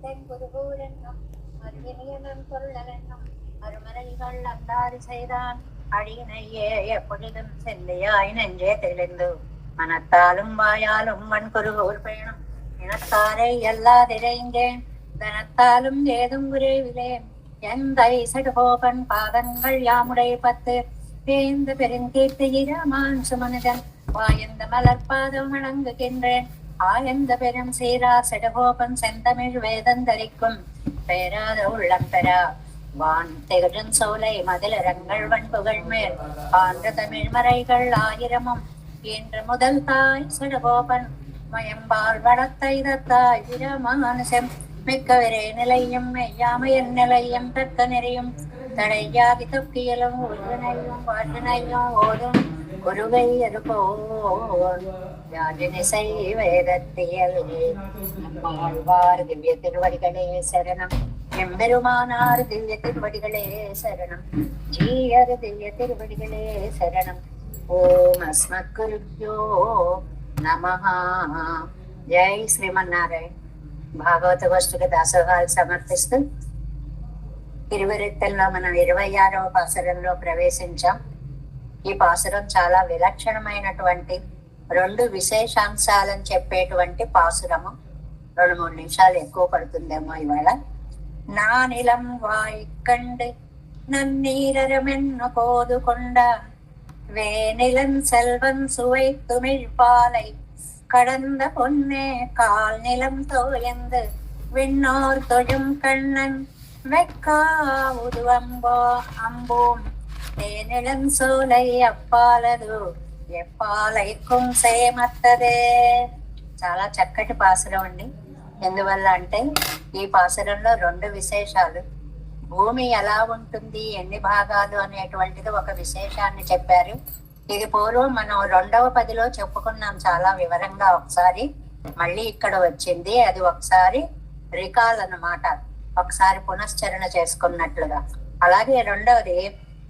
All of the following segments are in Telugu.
தென்புதுகூரென்னும் மறுவினியனும் பொருளென்னும் மறுமறைகள் அந்தாதி செய்தான் அடியினையே எப்பொழுதும் செல்லியாய் நெஞ்சே தெளிந்து மனத்தாலும் வாயாலும் வன்குருகூர் பேணும் இனத்தாரை எல்லாதிரைந்தேன் தனத்தாலும் ஏதும் குறைவிலேன் எந்த சடுகோபன் பாதங்கள் யாமுடை பத்து பேந்த பெருங்கீர்த்தி இரமான் சுமனிதன் வாயந்த மலர்பாதம் வணங்குகின்றேன் ஆயந்த பெரும் சீரா செடகோபன் செந்தமிழ் வேதந்தரிக்கும் பேராத உள்ளம் பெறா வான் திகழும் சோலை மதிலரங்கள் வன்புகள் மேல் ஆன்ற தமிழ் மறைகள் ஆயிரமும் இன்று முதல் தாய் செடகோபன் மயம்பால் வளத்தைதத்தாய் வீரமானுசம் மிக்கவரே நிலையும் மெய்யாமையன் நிலையும் தக்க நெறியும் தடையாகி தொக்கியலும் உருவினையும் வாழ்வினையும் ஓதும் குருவை அதுபோல் யாழினிசை வேதத்தியல் நம்மாழ்வார் திவ்ய திருவடிகளே சரணம் எம்பெருமானார் திவ்ய திருவடிகளே சரணம் ஜீயர் திவ்ய திருவடிகளே சரணம் ఓం అస్మద్గురుభ్యో నమః. జై శ్రీమన్నారాయణ. భాగవత గోష్ఠికి దాసోహాలు సమర్పిస్తూ తిరువరెత్తల్లో మనం 26వ పాసురంలో ప్రవేశించాం. ఈ పాసురం చాలా విలక్షణమైనటువంటి 2 విశేషాంశాలను చెప్పేటువంటి పాసురము. 2-3 నిమిషాలు ఎక్కువ పడుతుందేమో ఇవాళ. నా నిలం వాయికండి నన్నీరరమెన్ను కోదుకొండ வேநிலன் செல்வன் சுவை துமிழ்பாலை கடந்த பொன்னே கால் நிலம் தோயந்து விண்ணோர் தொழும் கண்ணன் வெக்கா உதுவம்போ அம்பூம் தேனிலம் சோலை అప్పాలదు ఎప్పాలైக்கும் సేమత్తదే. చాలా చక్కటి పాసురం అండి. ఎందువల్ల అంటే ఈ పాసురంలో 2 విశేషాలు. భూమి ఎలా ఉంటుంది, ఎన్ని భాగాలు అనేటువంటిది ఒక విశేషాన్ని చెప్పారు. ఇది పూర్వం మనం 2వ పదిలో చెప్పుకున్నాం చాలా వివరంగా. ఒకసారి మళ్ళీ ఇక్కడ వచ్చింది. అది ఒకసారి రికాల్ అన్నమాట, ఒకసారి పునశ్చరణ చేసుకున్నట్లుగా. అలాగే 2వది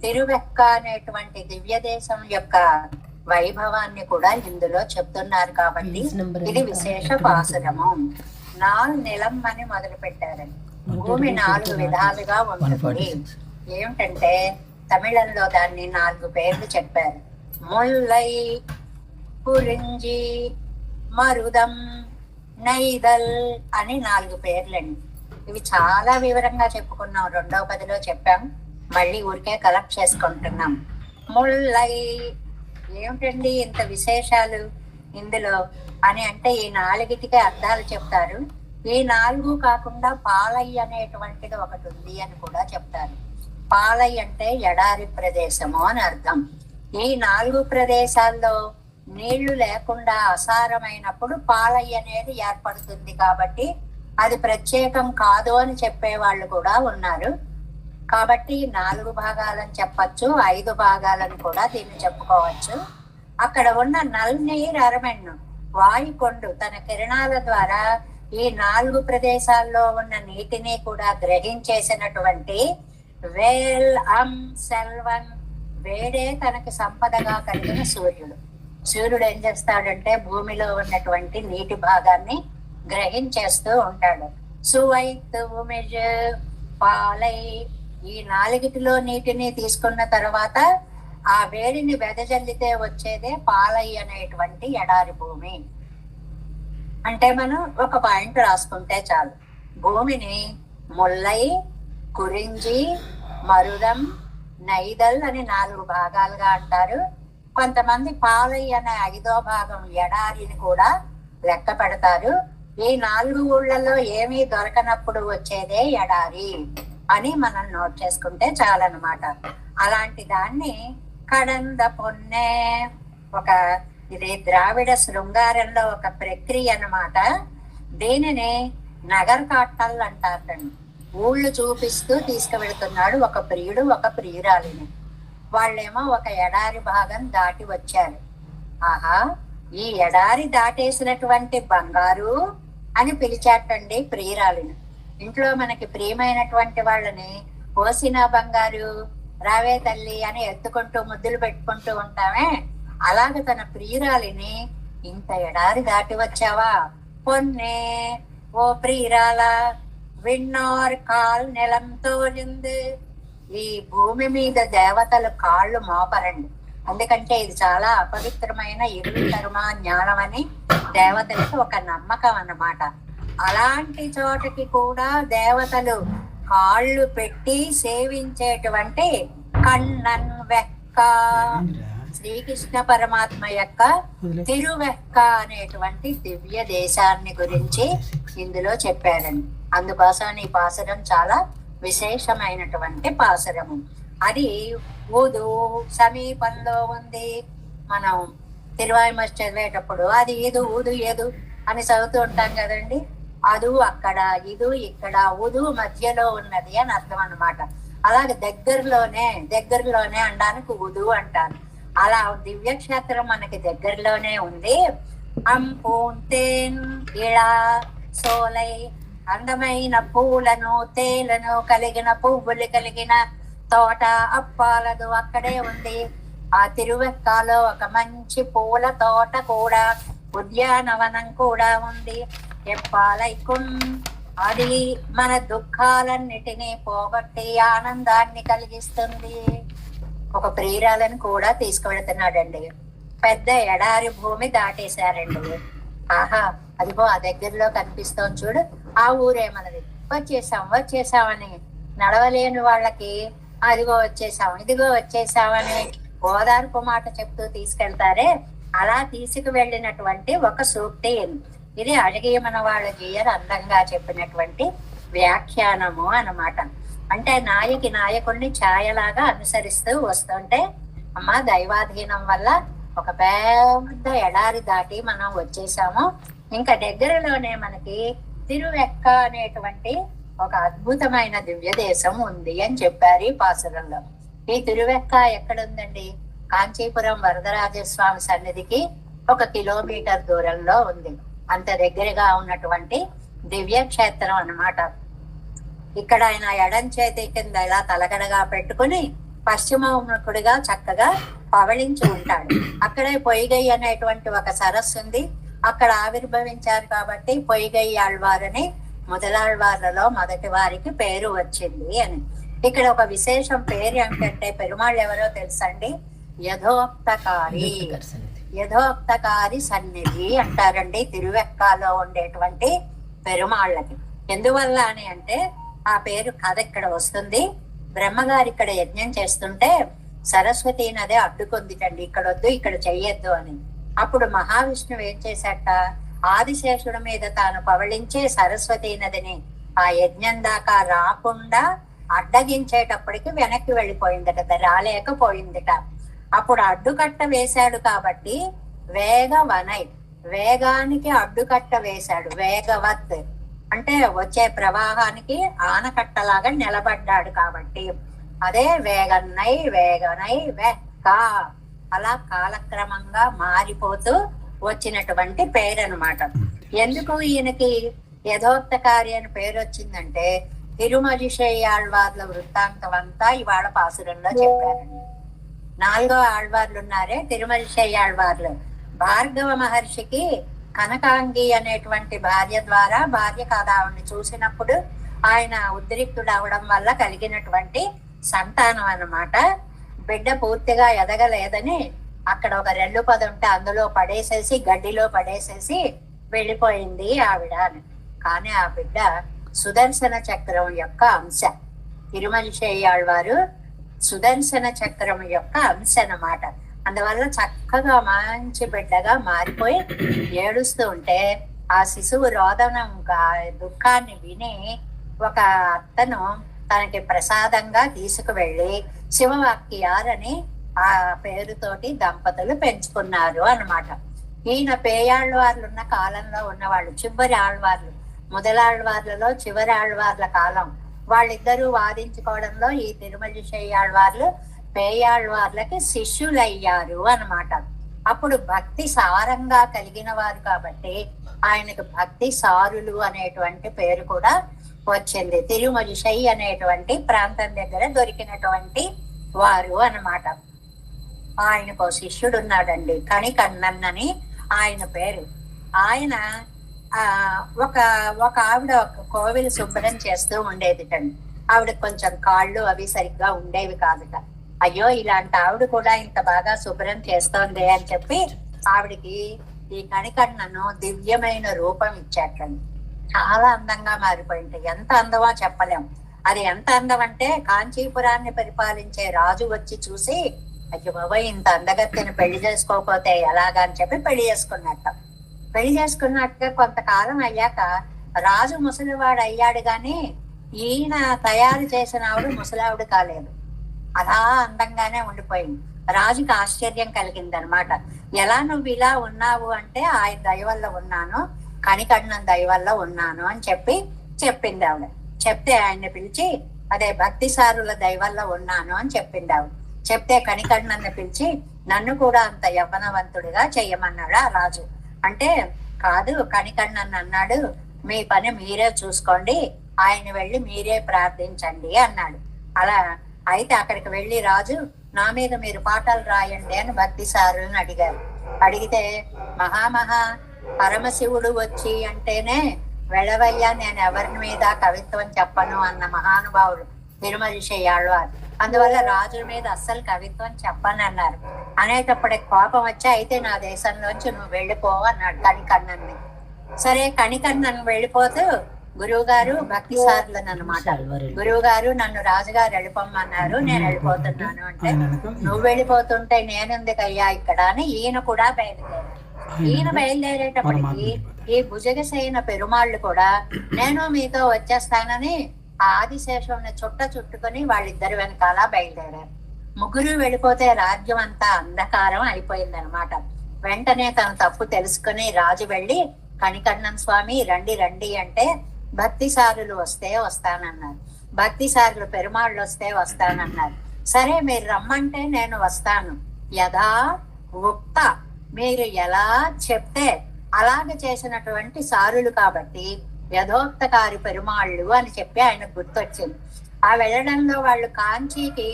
తిరువెక్క అనేటువంటి దివ్య దేశం యొక్క వైభవాన్ని కూడా ఇందులో చెప్తున్నారు. కాబట్టి ఇది విశేష పాసురము. నిలం అని మొదలు పెట్టారండి. భూమి 4 విధాలుగా ఉంటుంది. ఏమిటంటే తమిళంలో దాన్ని 4 పేర్లు చెప్పారు. ముల్లై, పురింజి, మరుదం, నైదల్ అని 4 పేర్లండి. ఇవి చాలా వివరంగా చెప్పుకున్నాం. 2వ పదిలో చెప్పాం. మళ్ళీ ఊరికే కలెక్ట్ చేసుకుంటున్నాం. ముల్లై ఏమిటండి ఇంత విశేషాలు ఇందులో అని అంటే ఈ 4టికే అర్థాలు చెప్తారు. ఈ 4 కాకుండా పాలై అనేటువంటిది ఒకటి ఉంది అని కూడా చెప్తారు. పాలై అంటే ఎడారి ప్రదేశము అని అర్థం. ఈ 4 ప్రదేశాల్లో నీళ్లు లేకుండా అసారమైనప్పుడు పాలై అనేది ఏర్పడుతుంది. కాబట్టి అది ప్రత్యేకం కాదు అని చెప్పే వాళ్ళు కూడా ఉన్నారు. కాబట్టి 4 భాగాలని చెప్పచ్చు, 5 భాగాలను కూడా దీన్ని చెప్పుకోవచ్చు. అక్కడ ఉన్న నల్నీర్ అరమెన్ను వాయుకొండు తన కిరణాల ద్వారా ఈ 4 ప్రదేశాల్లో ఉన్న నీటిని కూడా గ్రహించేసినటువంటి వేల్ అం సెల్వన్, వేడే తనకి సంపదగా కలిగిన సూర్యుడు. సూర్యుడు ఏం చేస్తాడంటే భూమిలో ఉన్నటువంటి నీటి భాగాన్ని గ్రహించేస్తూ ఉంటాడు. సువైత్ ఉమిజ్ పాలై, ఈ 4టిలో నీటిని తీసుకున్న తర్వాత ఆ వేడిని వెదజల్లితే వచ్చేదే పాలై అనేటువంటి ఎడారి భూమి. అంటే మనం ఒక పాయింట్ రాసుకుంటే చాలు. భూమిని ముల్లై, కురించి, మరుదం, నైదల్ అని 4 భాగాలుగా అంటారు. కొంతమంది పాలై అనే 5వ భాగం ఎడారిని కూడా లెక్క పెడతారు. ఈ 4 ఊళ్ళలో ఏమీ దొరకనప్పుడు వచ్చేదే ఎడారి అని మనం నోట్ చేసుకుంటే చాలన్నమాట. అలాంటి దాన్ని కడంద పొన్నే, ఒక ఇది ద్రావిడ శృంగారంలో ఒక ప్రక్రియ అన్నమాట. దీనిని నగర్ కాట్టల్ అంటారండి. ఊళ్ళు చూపిస్తూ తీసుకువెళ్తున్నాడు ఒక ప్రియుడు ఒక ప్రియురాలిని. వాళ్ళేమో ఒక ఎడారి భాగం దాటి వచ్చారు. ఆహా, ఈ ఎడారి దాటేసినటువంటి బంగారు అని పిలిచాటండి ప్రియురాలిని. ఇంట్లో మనకి ప్రియమైనటువంటి వాళ్ళని పోసిన బంగారు, రావే తల్లి అని ఎత్తుకుంటూ ముద్దులు పెట్టుకుంటూ ఉంటామే. అలాగే తన ప్రియురాలిని ఇంత ఎడారి దాటి వచ్చావా పొన్నే, ఓ ప్రియురాల విన్నోర్ కాల్ నెలంతో ఈ భూమి మీద దేవతలు కాళ్ళు మోపరండి. ఎందుకంటే ఇది చాలా అపవిత్రమైన ఇరువి కర్మ జ్ఞానం అని దేవతలకి ఒక నమ్మకం అన్నమాట. అలాంటి చోటకి కూడా దేవతలు కాళ్ళు పెట్టి సేవించేటువంటి కన్నన్ వెక్క శ్రీకృష్ణ పరమాత్మ యొక్క తిరువెక్క అనేటువంటి దివ్య దేశాన్ని గురించి ఇందులో చెప్పారండి. అందుకోసం ఈ పాసురం చాలా విశేషమైనటువంటి పాసురము. అది ఊదు సమీపంలో ఉంది. మనం తిరువాయిమస్ చదివేటప్పుడు అది ఇది ఊదు ఏదు అని చదువుతూ ఉంటాం కదండి. అదు అక్కడ, ఇదు ఇక్కడ, ఊదు మధ్యలో ఉన్నది అని అర్థం అన్నమాట. అలాగే దగ్గరలోనే అనడానికి ఊదు అంటారు. అలా దివ్యక్షేత్రం మనకి దగ్గరలోనే ఉంది. అంపూంతేన్ ఇళా సోలై అందమైన పూలను తేలను కలిగిన పువ్వులు కలిగిన తోట అప్పాలదు అక్కడే ఉంది. ఆ తిరువెక్కాలో ఒక మంచి పూల తోట కూడా, ఉద్యానవనం కూడా ఉంది. ఎప్పాలైకున్ అది మన దుఃఖాలన్నిటినీ పోగొట్టి ఆనందాన్ని కలిగిస్తుంది. ఒక ప్రియురాలను కూడా తీసుకువెళ్తున్నాడండి. పెద్ద ఎడారి భూమి దాటేశారండి. ఆహా, అదిగో ఆ దగ్గరలో కనిపిస్తోంది చూడు, ఆ ఊరే మనది. వచ్చేసామని నడవలేని వాళ్ళకి అదిగో వచ్చేసాం, ఇదిగో వచ్చేసామని ఓదార్పు మాట చెప్తూ తీసుకెళ్తారే, అలా తీసుకు వెళ్ళినటువంటి ఒక సూక్తి ఇది. అడిగేమన వాళ్ళ జీయర్ అందంగా చెప్పినటువంటి వ్యాఖ్యానము అన్నమాట. అంటే నాయకుడిని ఛాయలాగా అనుసరిస్తూ వస్తుంటే, అమ్మ దైవాధీనం వల్ల ఒక పెద్ద ఎడారి దాటి మనం వచ్చేసాము. ఇంకా దగ్గరలోనే మనకి తిరువెక్క అనేటువంటి ఒక అద్భుతమైన దివ్య దేశం ఉంది అని చెప్పారు ఈ పాసురంలో. ఈ తిరువెక్క ఎక్కడుందండి? కాంచీపురం వరదరాజస్వామి సన్నిధికి 1 కిలోమీటర్ దూరంలో ఉంది. అంత దగ్గరగా ఉన్నటువంటి దివ్య క్షేత్రం అన్నమాట. ఇక్కడ ఆయన ఎడం చేతి కింద ఇలా తలగడగా పెట్టుకుని పశ్చిమముఖుడిగా చక్కగా పవళించి ఉంటాడు. అక్కడే పొయ్యిగై అనేటువంటి ఒక సరస్సు ఉంది. అక్కడ ఆవిర్భవించారు కాబట్టి పొయ్యిగై ఆళ్వారని మొదలాళ్వార్లలో మొదటి వారికి పేరు వచ్చింది అని. ఇక్కడ ఒక విశేషం పేరు ఏమిటంటే, పెరుమాళ్ళు ఎవరో తెలుసండి? యథోక్తకారి సన్నిధి అంటారండి తిరువెక్కాలో ఉండేటువంటి పెరుమాళ్ళకి. ఎందువల్ల అని అంటే, ఆ పేరు కథ ఇక్కడ వస్తుంది. బ్రహ్మగారు ఇక్కడ యజ్ఞం చేస్తుంటే సరస్వతి నది అడ్డుకుందిటండి, ఇక్కడ వద్దు ఇక్కడ చెయ్యొద్దు అని. అప్పుడు మహావిష్ణువు ఏం చేశాట, ఆదిశేషుడి మీద తాను పవళించే సరస్వతి నదిని ఆ యజ్ఞం దాకా రాకుండా అడ్డగించేటప్పటికి వెనక్కి వెళ్ళిపోయిందట, రాలేకపోయిందిట. అప్పుడు అడ్డుకట్ట వేశాడు కాబట్టి వేగానికి అడ్డుకట్ట వేశాడు. వేగవత్ అంటే వచ్చే ప్రవాహానికి ఆనకట్టలాగా నిలబడ్డాడు కాబట్టి అదే వేగనై వెక్క అలా కాలక్రమంగా మారిపోతూ వచ్చినటువంటి పేరు అనమాట. ఎందుకు ఈయనకి యథోక్తకారి అని పేరు వచ్చిందంటే, తిరుమజిషయ్యాళ్వార్ల వృత్తాంతం అంతా ఇవాళ పాసురంలో చెప్పారండి. 4వ ఆళ్వార్లు ఉన్నారే తిరుమజిషయ్యాళ్వార్లు. భార్గవ మహర్షికి కనకాంగి అనేటువంటి భార్య ద్వారా భార్య కాదావిని చూసినప్పుడు ఆయన ఉద్రిక్తుడు అవడం వల్ల కలిగినటువంటి సంతానం అన్నమాట. బిడ్డ పూర్తిగా ఎదగలేదని అక్కడ ఒక రెల్లు పద ఉంటే అందులో పడేసేసి, గడ్డిలో పడేసేసి వెళ్ళిపోయింది ఆవిడ అని. కానీ ఆ బిడ్డ సుదర్శన చక్రం యొక్క అంశ. తిరుమలిశయ్యాళ్వారు సుదర్శన చక్రం యొక్క అంశ అన్నమాట. అందువల్ల చక్కగా మంచి బిడ్డగా మారిపోయి ఏడుస్తూ ఉంటే ఆ శిశువు రోదనం దుఃఖాన్ని విని ఒక అత్తను తనకి ప్రసాదంగా తీసుకువెళ్ళి శివవాక్యారని ఆ పేరుతోటి దంపతులు పెంచుకున్నారు అన్నమాట. ఈయన పేయాళ్వార్లు ఉన్న కాలంలో ఉన్నవాళ్ళు, చివరి ఆళ్వార్లు, మొదలాళ్వార్లలో చివరి ఆళ్వార్ల కాలం. వాళ్ళిద్దరూ వాదించుకోవడంలో ఈ తిరుమలిశయ్యాళ్వార్లు పేయాళ్వార్లకి శిష్యులయ్యారు అన్నమాట. అప్పుడు భక్తి సారంగా కలిగిన వారు కాబట్టి ఆయనకు భక్తి సారులు అనేటువంటి పేరు కూడా వచ్చింది. తిరుమలిశై అనేటువంటి ప్రాంతం దగ్గర దొరికినటువంటి వారు అన్నమాట. ఆయనకు శిష్యుడు ఉన్నాడండి, కణికన్నన్ అని ఆయన పేరు. ఆయన ఆ ఒక ఒక ఆవిడ ఒక కోవిలు శుభ్రం చేస్తూ ఉండేదిటండి. ఆవిడ కొంచెం కాళ్ళు అవి సరిగ్గా ఉండేవి కాదుట. అయ్యో ఇలాంటి ఆవిడ కూడా ఇంత బాగా శుభ్రం చేస్తోంది అని చెప్పి ఆవిడికి ఈ కణికన్నను దివ్యమైన రూపం ఇచ్చేటండి. చాలా అందంగా మారిపోయింది. ఎంత అందమో చెప్పలేం. అది ఎంత అందం అంటే కాంచీపురాన్ని పరిపాలించే రాజు వచ్చి చూసి అయ్యో బాబాయ్ ఇంత అందగత్తెను పెళ్లి చేసుకోకపోతే ఎలాగా అని చెప్పి పెళ్లి చేసుకున్నట్టుగా కొంతకాలం అయ్యాక రాజు ముసలివాడు అయ్యాడు గాని ఈయన తయారు చేసిన ఆవిడ ముసలావిడ కాలేదు. అలా అందంగానే ఉండిపోయింది. రాజుకి ఆశ్చర్యం కలిగిందనమాట. ఎలా నువ్వు ఇలా ఉన్నావు అంటే ఆయన దయ వల్ల ఉన్నాను, కణికర్ణం దయ వల్ల ఉన్నాను అని చెప్పింది ఆవిడ. చెప్తే ఆయన్ని పిలిచి అదే భక్తిసారుల దయ వల్ల ఉన్నాను అని చెప్పింది ఆవిడ. చెప్తే కణికర్ణాన్ని పిలిచి నన్ను కూడా అంత యవ్వనవంతుడిగా చెయ్యమన్నాడు ఆ రాజు. అంటే కాదు, కణికర్ణన్ అన్నాడు మీ పని మీరే చూసుకోండి, ఆయన వెళ్ళి మీరే ప్రార్థించండి అన్నాడు. అలా అయితే అక్కడికి వెళ్ళి రాజు నా మీద మీరు పాటలు రాయండి అని భక్తిసారులను అడిగారు. అడిగితే మహామహా పరమశివుడు వచ్చి అంటేనే వెళ్ళవయ్యా నేను ఎవరి మీద కవిత్వం చెప్పను అన్న మహానుభావుడు తిరుమల శయ్యాళ్వారు. అందువల్ల రాజుల మీద అస్సలు కవిత్వం చెప్పను అన్నారు. అనేటప్పటికి కోపం వచ్చి అయితే నా దేశంలోంచి నువ్వు వెళ్ళిపో అన్నాడు కణికర్ణన్ని. సరే కణికర్ణన్ వెళ్ళిపోతూ గురువు గారు భక్తి సార్లను అనమాట, గురువు గారు నన్ను రాజుగారు వెళ్ళిపోమన్నారు, నేను వెళ్ళిపోతున్నాను అంటే నువ్వు వెళ్ళిపోతుంటే నేనెందుకయ్యా ఇక్కడ అని ఈయన కూడా బయలుదేరారు. ఈయన బయలుదేరేటప్పటికి ఈ భుజగసేన పెరుమాళ్ళు కూడా నేను మీతో వచ్చేస్తానని ఆదిశేషం చుట్టుకొని వాళ్ళిద్దరు వెనకాల బయలుదేరారు. ముగ్గురు వెళ్ళిపోతే రాజ్యం అంతా అంధకారం అయిపోయిందనమాట. వెంటనే తన తప్పు తెలుసుకుని రాజు వెళ్ళి కణికర్ణన్ స్వామి రండి రండి అంటే భక్తిసారులు వస్తే వస్తానన్నారు, భక్తిసారులు పెరుమాళ్ళు వస్తే వస్తానన్నారు. సరే మీరు రమ్మంటే నేను వస్తాను, యథా ఉక్త మీరు ఎలా చెప్తే అలాగ చేసినటువంటి సారులు కాబట్టి యథోక్తకారి పెరుమాళ్ళు అని చెప్పి ఆయన గుర్తొచ్చింది. ఆ వెళ్ళడంలో వాళ్ళు కాంచీకి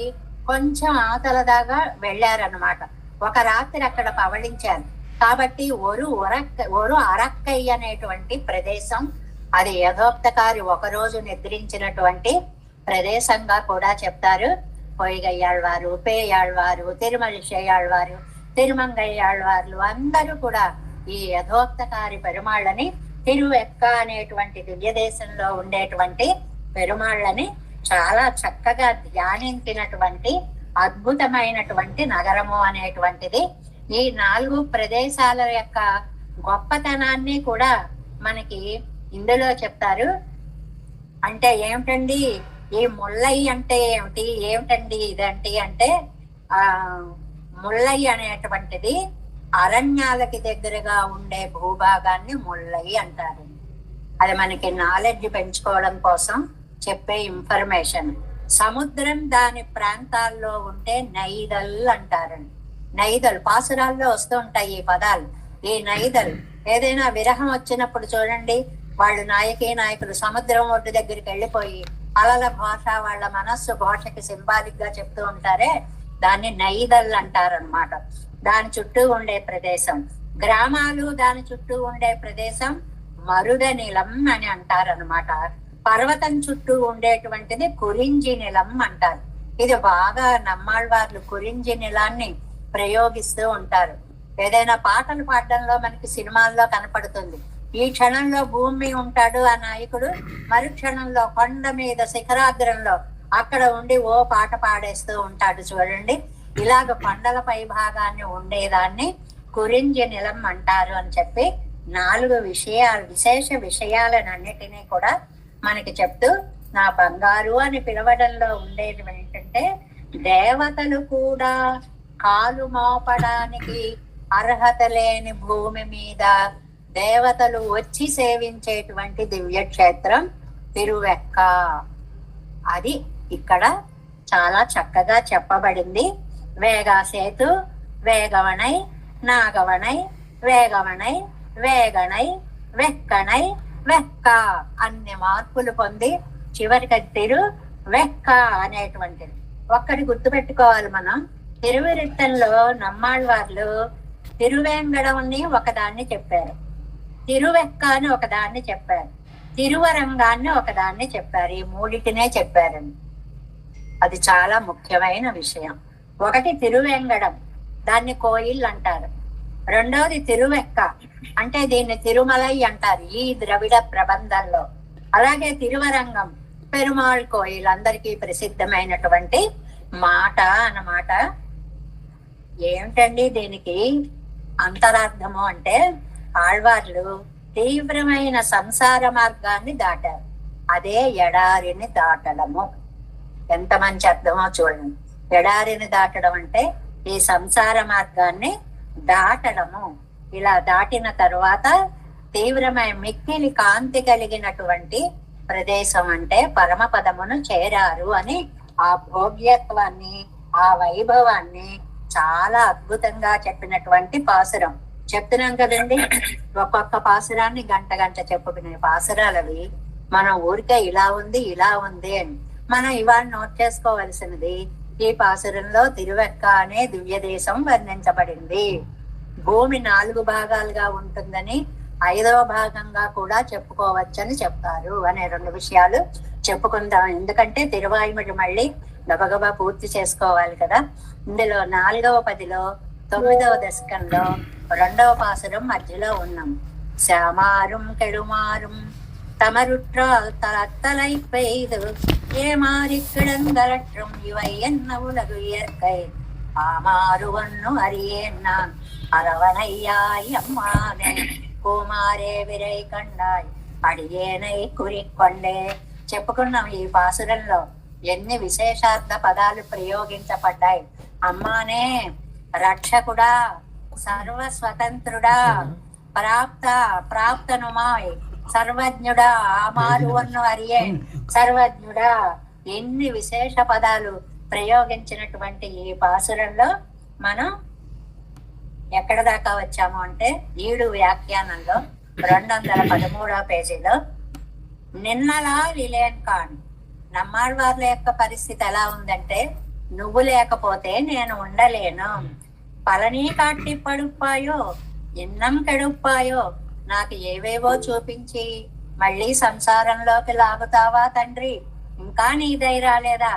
కొంచెం అవతల దాకా వెళ్ళారనమాట. ఒక రాత్రి అక్కడ పవళించారు కాబట్టి ఒరు అరక్కై అనేటువంటి ప్రదేశం, అది యథోక్తకారి ఒకరోజు నిద్రించినటువంటి ప్రదేశంగా కూడా చెప్తారు. పొయ్యిగయ్యాళ్వారు, పేయాళ్వారు, తిరుమల శయ్యాళ్వారు, తిరుమంగయ్యాళ్వార్లు అందరూ కూడా ఈ యథోక్తకారి పెరుమాళ్ళని తిరువెక్క అనేటువంటి దివ్య దేశంలో ఉండేటువంటి పెరుమాళ్ళని చాలా చక్కగా ధ్యానించినటువంటి అద్భుతమైనటువంటి నగరము అనేటువంటిది. ఈ 4 ప్రదేశాల యొక్క గొప్పతనాన్ని కూడా మనకి ఇందులో చెప్తారు. అంటే ఏమిటండి ఈ ముల్లై అంటే ఏమిటండి ఇదంటే అంటే ముల్లై అనేటువంటిది అరణ్యాలకి దగ్గరగా ఉండే భూభాగాన్ని ముల్లై అంటారు. అది మనకి నాలెడ్జ్ పెంచుకోవడం కోసం చెప్పే ఇన్ఫర్మేషన్. సముద్రం దాని ప్రాంతాల్లో ఉంటే నైదల్ అంటారండి. నైదల్ పాసురాల్లో వస్తూ ఉంటాయి ఈ పదాలు. ఈ నైదల్ ఏదైనా విరహం వచ్చినప్పుడు చూడండి, వాళ్ళు నాయకులు సముద్రం ఒడ్డు దగ్గరికి వెళ్ళిపోయి అలల భాష వాళ్ళ మనస్సు భాషకి సింబాలిక్ గా చెప్తూ ఉంటారే, దాన్ని నైదల్ అంటారనమాట. దాని చుట్టూ ఉండే ప్రదేశం. గ్రామాలు దాని చుట్టూ ఉండే ప్రదేశం మరుద నిలం అని అంటారనమాట. పర్వతం చుట్టూ ఉండేటువంటిది కురింజి నిలం అంటారు. ఇది బాగా నమ్మాళ్వార్లు కురింజి నిలాన్ని ప్రయోగిస్తూ ఉంటారు. ఏదైనా పాటలు పాడడంలో మనకి సినిమాల్లో కనపడుతుంది. ఈ క్షణంలో భూమి ఉంటాడు ఆ నాయకుడు, మరు క్షణంలో కొండ మీద శిఖరాగ్రంలో అక్కడ ఉండి ఓ పాట పాడేస్తూ ఉంటాడు చూడండి. ఇలాగ కొండల పై భాగాన్ని ఉండేదాన్ని కురింజి నిలం అంటారు అని చెప్పి 4 విశేష విషయాలన్నిటినీ కూడా మనకి చెప్తూ నా బంగారు అని పిలవడంలో ఉండేది ఏంటంటే దేవతలు కూడా కాలు మోపడానికి అర్హత లేని భూమి మీద దేవతలు వచ్చి సేవించేటువంటి దివ్యక్షేత్రం తిరువెక్క. అది ఇక్కడ చాలా చక్కగా చెప్పబడింది. వేగాసేతు, వేగవణై, నాగవణై, వేగవణై, వేగణై, వెక్కణై, వెక్క అన్ని మార్పులు పొంది చివరికి తిరు వెక్క అనేటువంటిది. ఒక్కటి గుర్తుపెట్టుకోవాలి మనం, తిరువిరిట్టంలో నమ్మాళ్వార్లు తిరువేంగడంని ఒకదాన్ని చెప్పారు, తిరువెక్క అని ఒకదాన్ని చెప్పారు, తిరువరంగాన్ని ఒకదాన్ని చెప్పారు. ఈ మూడిటినే చెప్పారండి. అది చాలా ముఖ్యమైన విషయం. ఒకటి తిరువెంగడం, దాన్ని కోయిల్ అంటారు. రెండవది తిరువెక్క, అంటే దీన్ని తిరుమలై అంటారు ఈ ద్రవిడ ప్రబంధంలో. అలాగే తిరువరంగం, పెరుమాళ్ కోయిల్, అందరికీ ప్రసిద్ధమైనటువంటి మాట అన్నమాట. ఏమిటండి దీనికి అంతరార్థము అంటే, ఆళ్వార్లు తీవ్రమైన సంసార మార్గాన్ని దాటారు, అదే ఎడారిని దాటడము. ఎంత మంచి అర్థమో చూడండి. ఎడారిని దాటడం అంటే ఈ సంసార మార్గాన్ని దాటడము. ఇలా దాటిన తరువాత తీవ్రమైన మిక్కిలి కాంతి కలిగినటువంటి ప్రదేశం అంటే పరమపదమును చేరారు అని ఆ భోగ్యత్వాన్ని, ఆ వైభవాన్ని చాలా అద్భుతంగా చెప్పినటువంటి పాసురం. చెప్తున్నాం కదండి, ఒక్కొక్క పాసురాన్ని గంట గంట చెప్పుకునే పాసురాలవి. మనం ఊరికే ఇలా ఉంది ఇలా ఉంది అని మనం ఇవాళ నోట్ చేసుకోవలసినది, ఈ పాసురంలో తిరువెక్క అనే దివ్య దేశం వర్ణించబడింది. భూమి 4 భాగాలుగా ఉంటుందని 5వ భాగంగా కూడా చెప్పుకోవచ్చని చెప్తారు అనే 2 విషయాలు చెప్పుకుందాం. ఎందుకంటే తిరువాయుమడి మళ్ళీ గబగబా పూర్తి చేసుకోవాలి కదా. ఇందులో 4వ పదిలో 9వ దశకంలో 2వ పాసురం మధ్యలో ఉన్నాం. శ్యామారుం కెడుమారుం தமருற்றால் தளத்தலை பெய்து ஏமாறி கிடந்தலற்றும் இவை என்ன உலகு இயற்கை ஆமாறுவன்னு அறியேன் நான் அரவணையாய் அம்மானே கோமாరే విరై కండాయ్ అడియేనై కురికొండే. చెప్పుకున్నాం ఈ పాసురంలో ఎన్ని విశేషార్థ పదాలు ప్రయోగించబడ్డాయి. అమ్మానే, రక్షకుడా, సర్వ స్వతంత్రుడా, ప్రాప్తనుమాయ్, సర్వజ్ఞుడా, ఆమారువన్ను అరియే, సర్వజ్ఞుడా, ఎన్ని విశేష పదాలు ప్రయోగించినటువంటి ఈ పాసురంలో మనం ఎక్కడ దాకా వచ్చాము అంటే, ఈడు వ్యాఖ్యానంలో 213వ పేజీలో నిన్నలా లిలేన్ కాన్, నమ్మాళ్వార్ల యొక్క పరిస్థితి ఎలా ఉందంటే, నువ్వు లేకపోతే నేను ఉండలేను, పళనీ కాట్టి పడుప్పాయో ఎన్నం కెడుప్పాయో, నాకు ఏవేవో చూపించి మళ్ళీ సంసారంలోకి లాగుతావా తండ్రి, ఇంకా నీ ధైర్యాలేదా,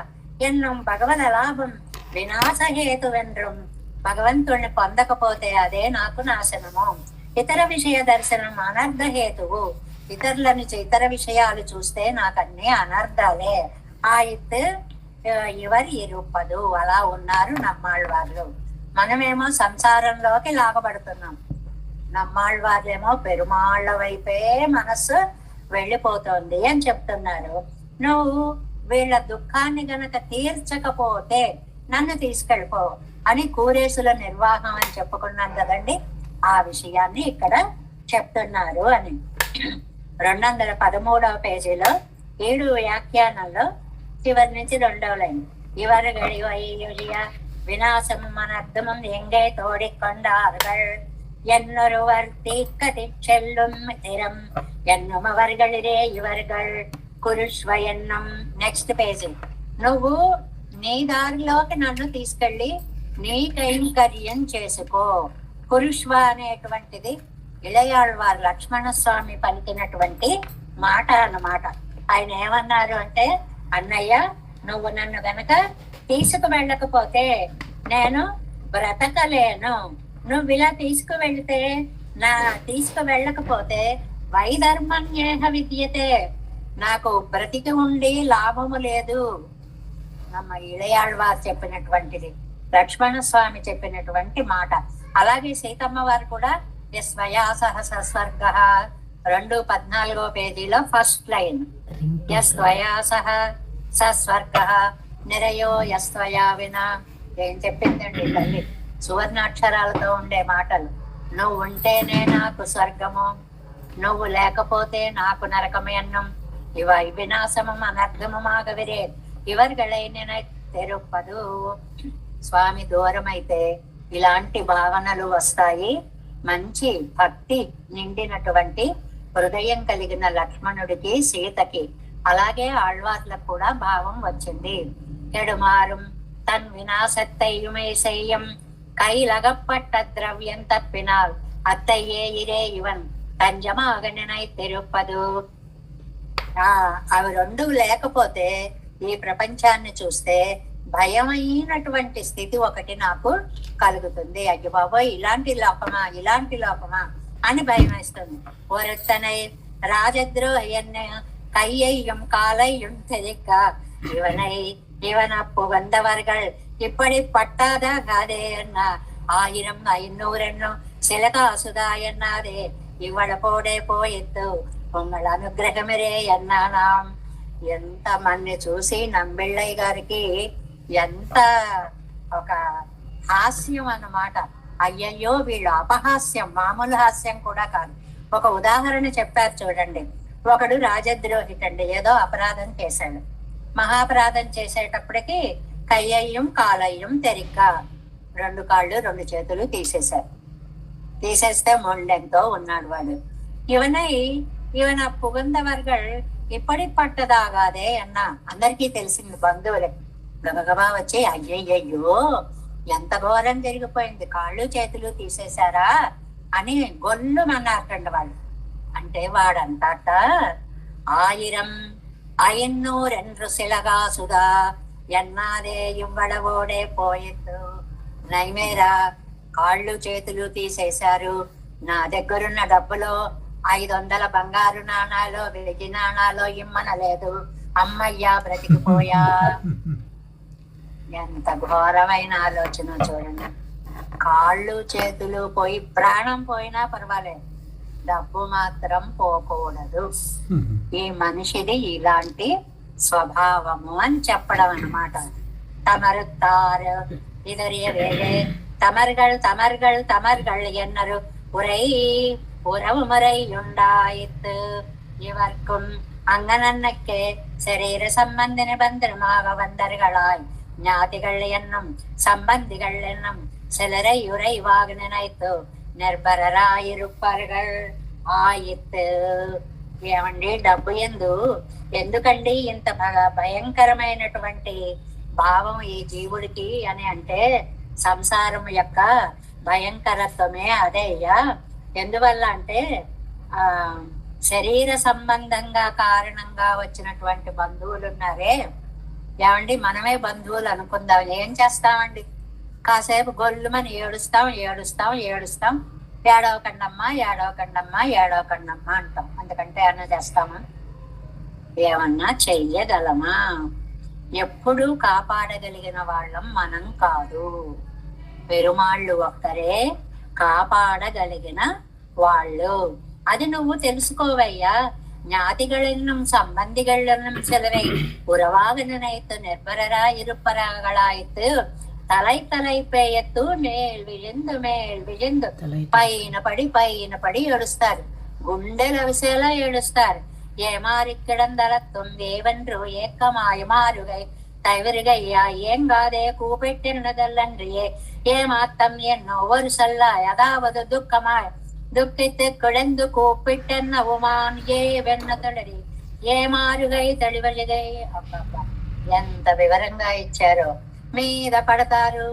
ఎన్నం భగవద లాభం వినాశహేతు వెండ్రం, భగవంతుణ్ణి పొందకపోతే అదే నాకు నాశనము, ఇతర విషయ దర్శనం అనర్థహేతువు, ఇతర విషయాలు చూస్తే నాకు అన్ని అనర్థాలే, ఆయిత్ ఎవరు ఇరుపదు. అలా ఉన్నారు నమ్మాళ్వార్లు. మనమేమో సంసారంలోకి లాగబడుతున్నాం, నమ్మాళ్వార్లేమో పెరుమాళ్ల వైపే మనస్సు వెళ్ళిపోతుంది అని చెప్తున్నారు. నువ్వు వీళ్ళ దుఃఖాన్ని గనక తీర్చకపోతే నన్ను తీసుకెళ్ళిపో అని కూరేసుల నిర్వాహం అని చెప్పుకున్నాం కదండి, ఆ విషయాన్ని ఇక్కడ చెప్తున్నారు అని. 213వ పేజీలో 7 వ్యాఖ్యానంలో చివరి నుంచి 2వ లైన్, ఇవరు గడియ వినాశము మనర్థమం ఎంగే తోడికొండాர்கள் என்னொருவர் தீக்கதி செல்லும் திறம் என்னுமவர்களிరే ఇవర్గల్ కురుష్వ ఎన్నం. నెక్స్ట్ పేజీ, నువ్వు నీ దారిలోకి నన్ను తీసుకెళ్లి నీ కైంకర్యం చేసుకో. కురుష్వ అనేటువంటిది ఇళయాళ్వారు లక్ష్మణస్వామి పలికినటువంటి మాట అన్నమాట. ఆయన ఏమన్నారు అంటే, అన్నయ్య నువ్వు నన్ను గనక తీసుకు వెళ్ళకపోతే నేను బ్రతకలేను, నువ్వు ఇలా తీసుకువెళ్తే తీసుకువెళ్ళకపోతే వైధర్మణ్యేహ విద్యతే, నాకు బ్రతికి ఉండి లాభము లేదు. నమ్మ ఇళయాళ్వారు చెప్పినటువంటిది, లక్ష్మణస్వామి చెప్పినటువంటి మాట. అలాగే సీతమ్మ వారు కూడా యస్వయాసహ సస్వర్గ 214వ పేజీలో ఫస్ట్ లైన్, యస్వయాసహ సస్వర్గ నిరయో యస్వయా వినా. ఏం చెప్పిందండి తల్లి, సువర్ణాక్షరాలతో ఉండే మాటలు. నువ్వు ఉంటేనే నాకు స్వర్గము, నువ్వు లేకపోతే నాకు నరకమేన్నం, ఇవ వినాశమం అనర్థమమాగవిరే ఇవర్గళైన తెరుపదు. స్వామి దూరం అయితే ఇలాంటి భావనలు వస్తాయి. మంచి భక్తి నిండినటువంటి హృదయం కలిగిన లక్ష్మణుడికి, సీతకి, అలాగే ఆళ్వార్లకు కూడా భావం వచ్చింది. కెడుమారుం తన్ వినాశత్తయ్యుమే செய்யும் கைலகப்பட்ட திரவியம் தப்பினால் அத்தையே இரே இவன் తంజమాగననై తిరుపదు. అవి రెండు లేకపోతే ఈ ప్రపంచాన్ని చూస్తే భయమైనటువంటి స్థితి ఒకటి నాకు కలుగుతుంది. అయ్యో బాబోయ్, ఇలాంటి లోపమా అని భయం వేస్తుంది. ஒருத்தனை ராஜத்ரோஹன் கையையும் காலையும் தெளிக்க இவனை புகழ்ந்தவர்கள் இப்படி பட்டாதாகாதே என்ன, 1000 500 சில காசுதா என்னாதே, ఇవాళ పోడే పోయెత్తు పొంగళ అనుగ్రహమరే అన్నానాం. ఎంత మంది చూసి నంబిళ్ళయ్య గారికి ఎంత ఒక హాస్యం అన్నమాట. అయ్యయ్యో వీళ్ళు అపహాస్యం, మామూలు హాస్యం కూడా కాదు. ఒక ఉదాహరణ చెప్పారు చూడండి. ఒకడు రాజద్రోహితండి, ఏదో అపరాధం చేశాడు. మహాపరాధం చేసేటప్పటికి కయ్యయ్యం కాలయ్యం తెరిక్క, 2 కాళ్ళు 2 చేతులు తీసేశారు. తీసేస్తే మొండెంతో ఉన్నాడు వాడు. ఇవన పుగందవర్గల్ ఇప్పటి పట్టదాగాదే అన్న అందరికీ తెలిసింది. బంధువులకి గబగబా వచ్చి అయ్యయ్యో ఎంత ఘోరం జరిగిపోయింది, కాళ్ళు చేతులు తీసేశారా అని గొల్లుమన్నారటండి వాళ్ళు. అంటే వాడంతట 1000 500 సిలగాసుదా ఎన్నాదే ఇవ్వడవోడే పోయెత్తు, నైమేరా కాళ్ళు చేతులు తీసేశారు, నా దగ్గరున్న డబ్బులో 500 బంగారు నాణాలు 1000 నాణాలు ఇమ్మనలేదు, అమ్మయ్యా బ్రతికిపోయా. ఎంత ఘోరమైన ఆలోచన చూడండి. కాళ్ళు చేతులు పోయి ప్రాణం పోయినా పర్వాలేదు, డబ్బు మాత్రం పోకూడదు. ఈ మనిషిది ఇలాంటి స్వభావము అని చెప్పడం అన్నమాట. తమరుతారు ఇదరియ వేరే తమర్గళ్ ఎన్నరు ఉరై உறவு முறை உண்டாயித்து. இவர்க்கும் அங்கனன்னைக்கே சரீர சம்பந்தின பந்திரமாக வந்தர்களாய் ஞாதிகள் என்னும் సంబంధిகள் என்னும் சிலரை உறைவாக நினைத்து నిర్భరరాయిరుప్పర్గల్ ఆయిత్. ఏమండి, డబ్బు ఎందుకండి ఇంత భయంకరమైనటువంటి భావం ఈ జీవుడికి అని అంటే సంసారం యొక్క భయంకరత్వమే అదేయ్యా. ఎందువల్ల అంటే శరీర సంబంధంగా కారణంగా వచ్చినటువంటి బంధువులు ఉన్నారే, ఏమండి మనమే బంధువులు అనుకుందాం, ఏం చేస్తామండి, కాసేపు గొల్లుమని ఏడుస్తాం, ఏడవకండమ్మా అంటాం. అందుకంటే ఏమన్నా చేస్తామా, ఏమన్నా చెయ్యగలమా? ఎప్పుడూ కాపాడగలిగిన వాళ్ళం మనం కాదు. పెరుమాళ్ళు ఒక్కరే కాపాడగలిగిన వాళ్ళు. అది నువ్వు తెలుసుకోవయ్యా. ஞாதிகளென்னும் சம்பந்திகளென்னும் சிலரை உறவாக நினைத்து நிர்பரரா இருப்பரகளாய்த்து తలై పేయత్తు మేల్ విజందు పైన పడి ఏడుస్తారు, గుండెల విసేలా ఏడుస్తారు. ఏమారిక్కడందలత్వం దేవన్రు ఏకమాయమారుగై తైవరుగయ్యా ఏం కాదే కూపెట్టినదల్లన్రియే ఏమాత్తం ఎన్నో వరుసల్ల యదావదు దుఃఖమాయ దుఃఖిத்து కుడెందు కూపిట్టెన్న ఉమాన్ ఏ వెన్న తొడరి ఏ మారుగై తడివలిగై. అబ్బబ్బా, ఎంత వివరంగా ఇచ్చారో. మీద పడతారు,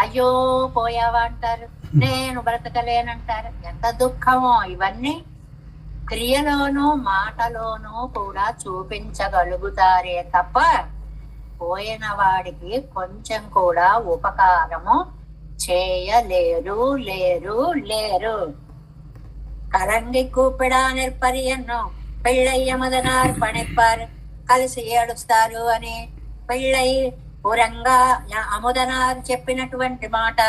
అయ్యో పోయావా అంటారు, నేను బ్రతకలేనంటారు. ఎంత దుఃఖమో. ఇవన్నీ క్రియలోనూ మాటలోనూ కూడా చూపించగలుగుతారే తప్ప పోయిన వాడికి కొంచెం కూడా ఉపకారము చేయలేరు. కరంగి కూపిడా నిర్పరియన్నో పెళ్ళయ్య మొదనార్ పణిప్పారు, కలిసి ఏడుస్తారు అని పెళ్ళై పురంగా అముదనార్ చెప్పినటువంటి మాట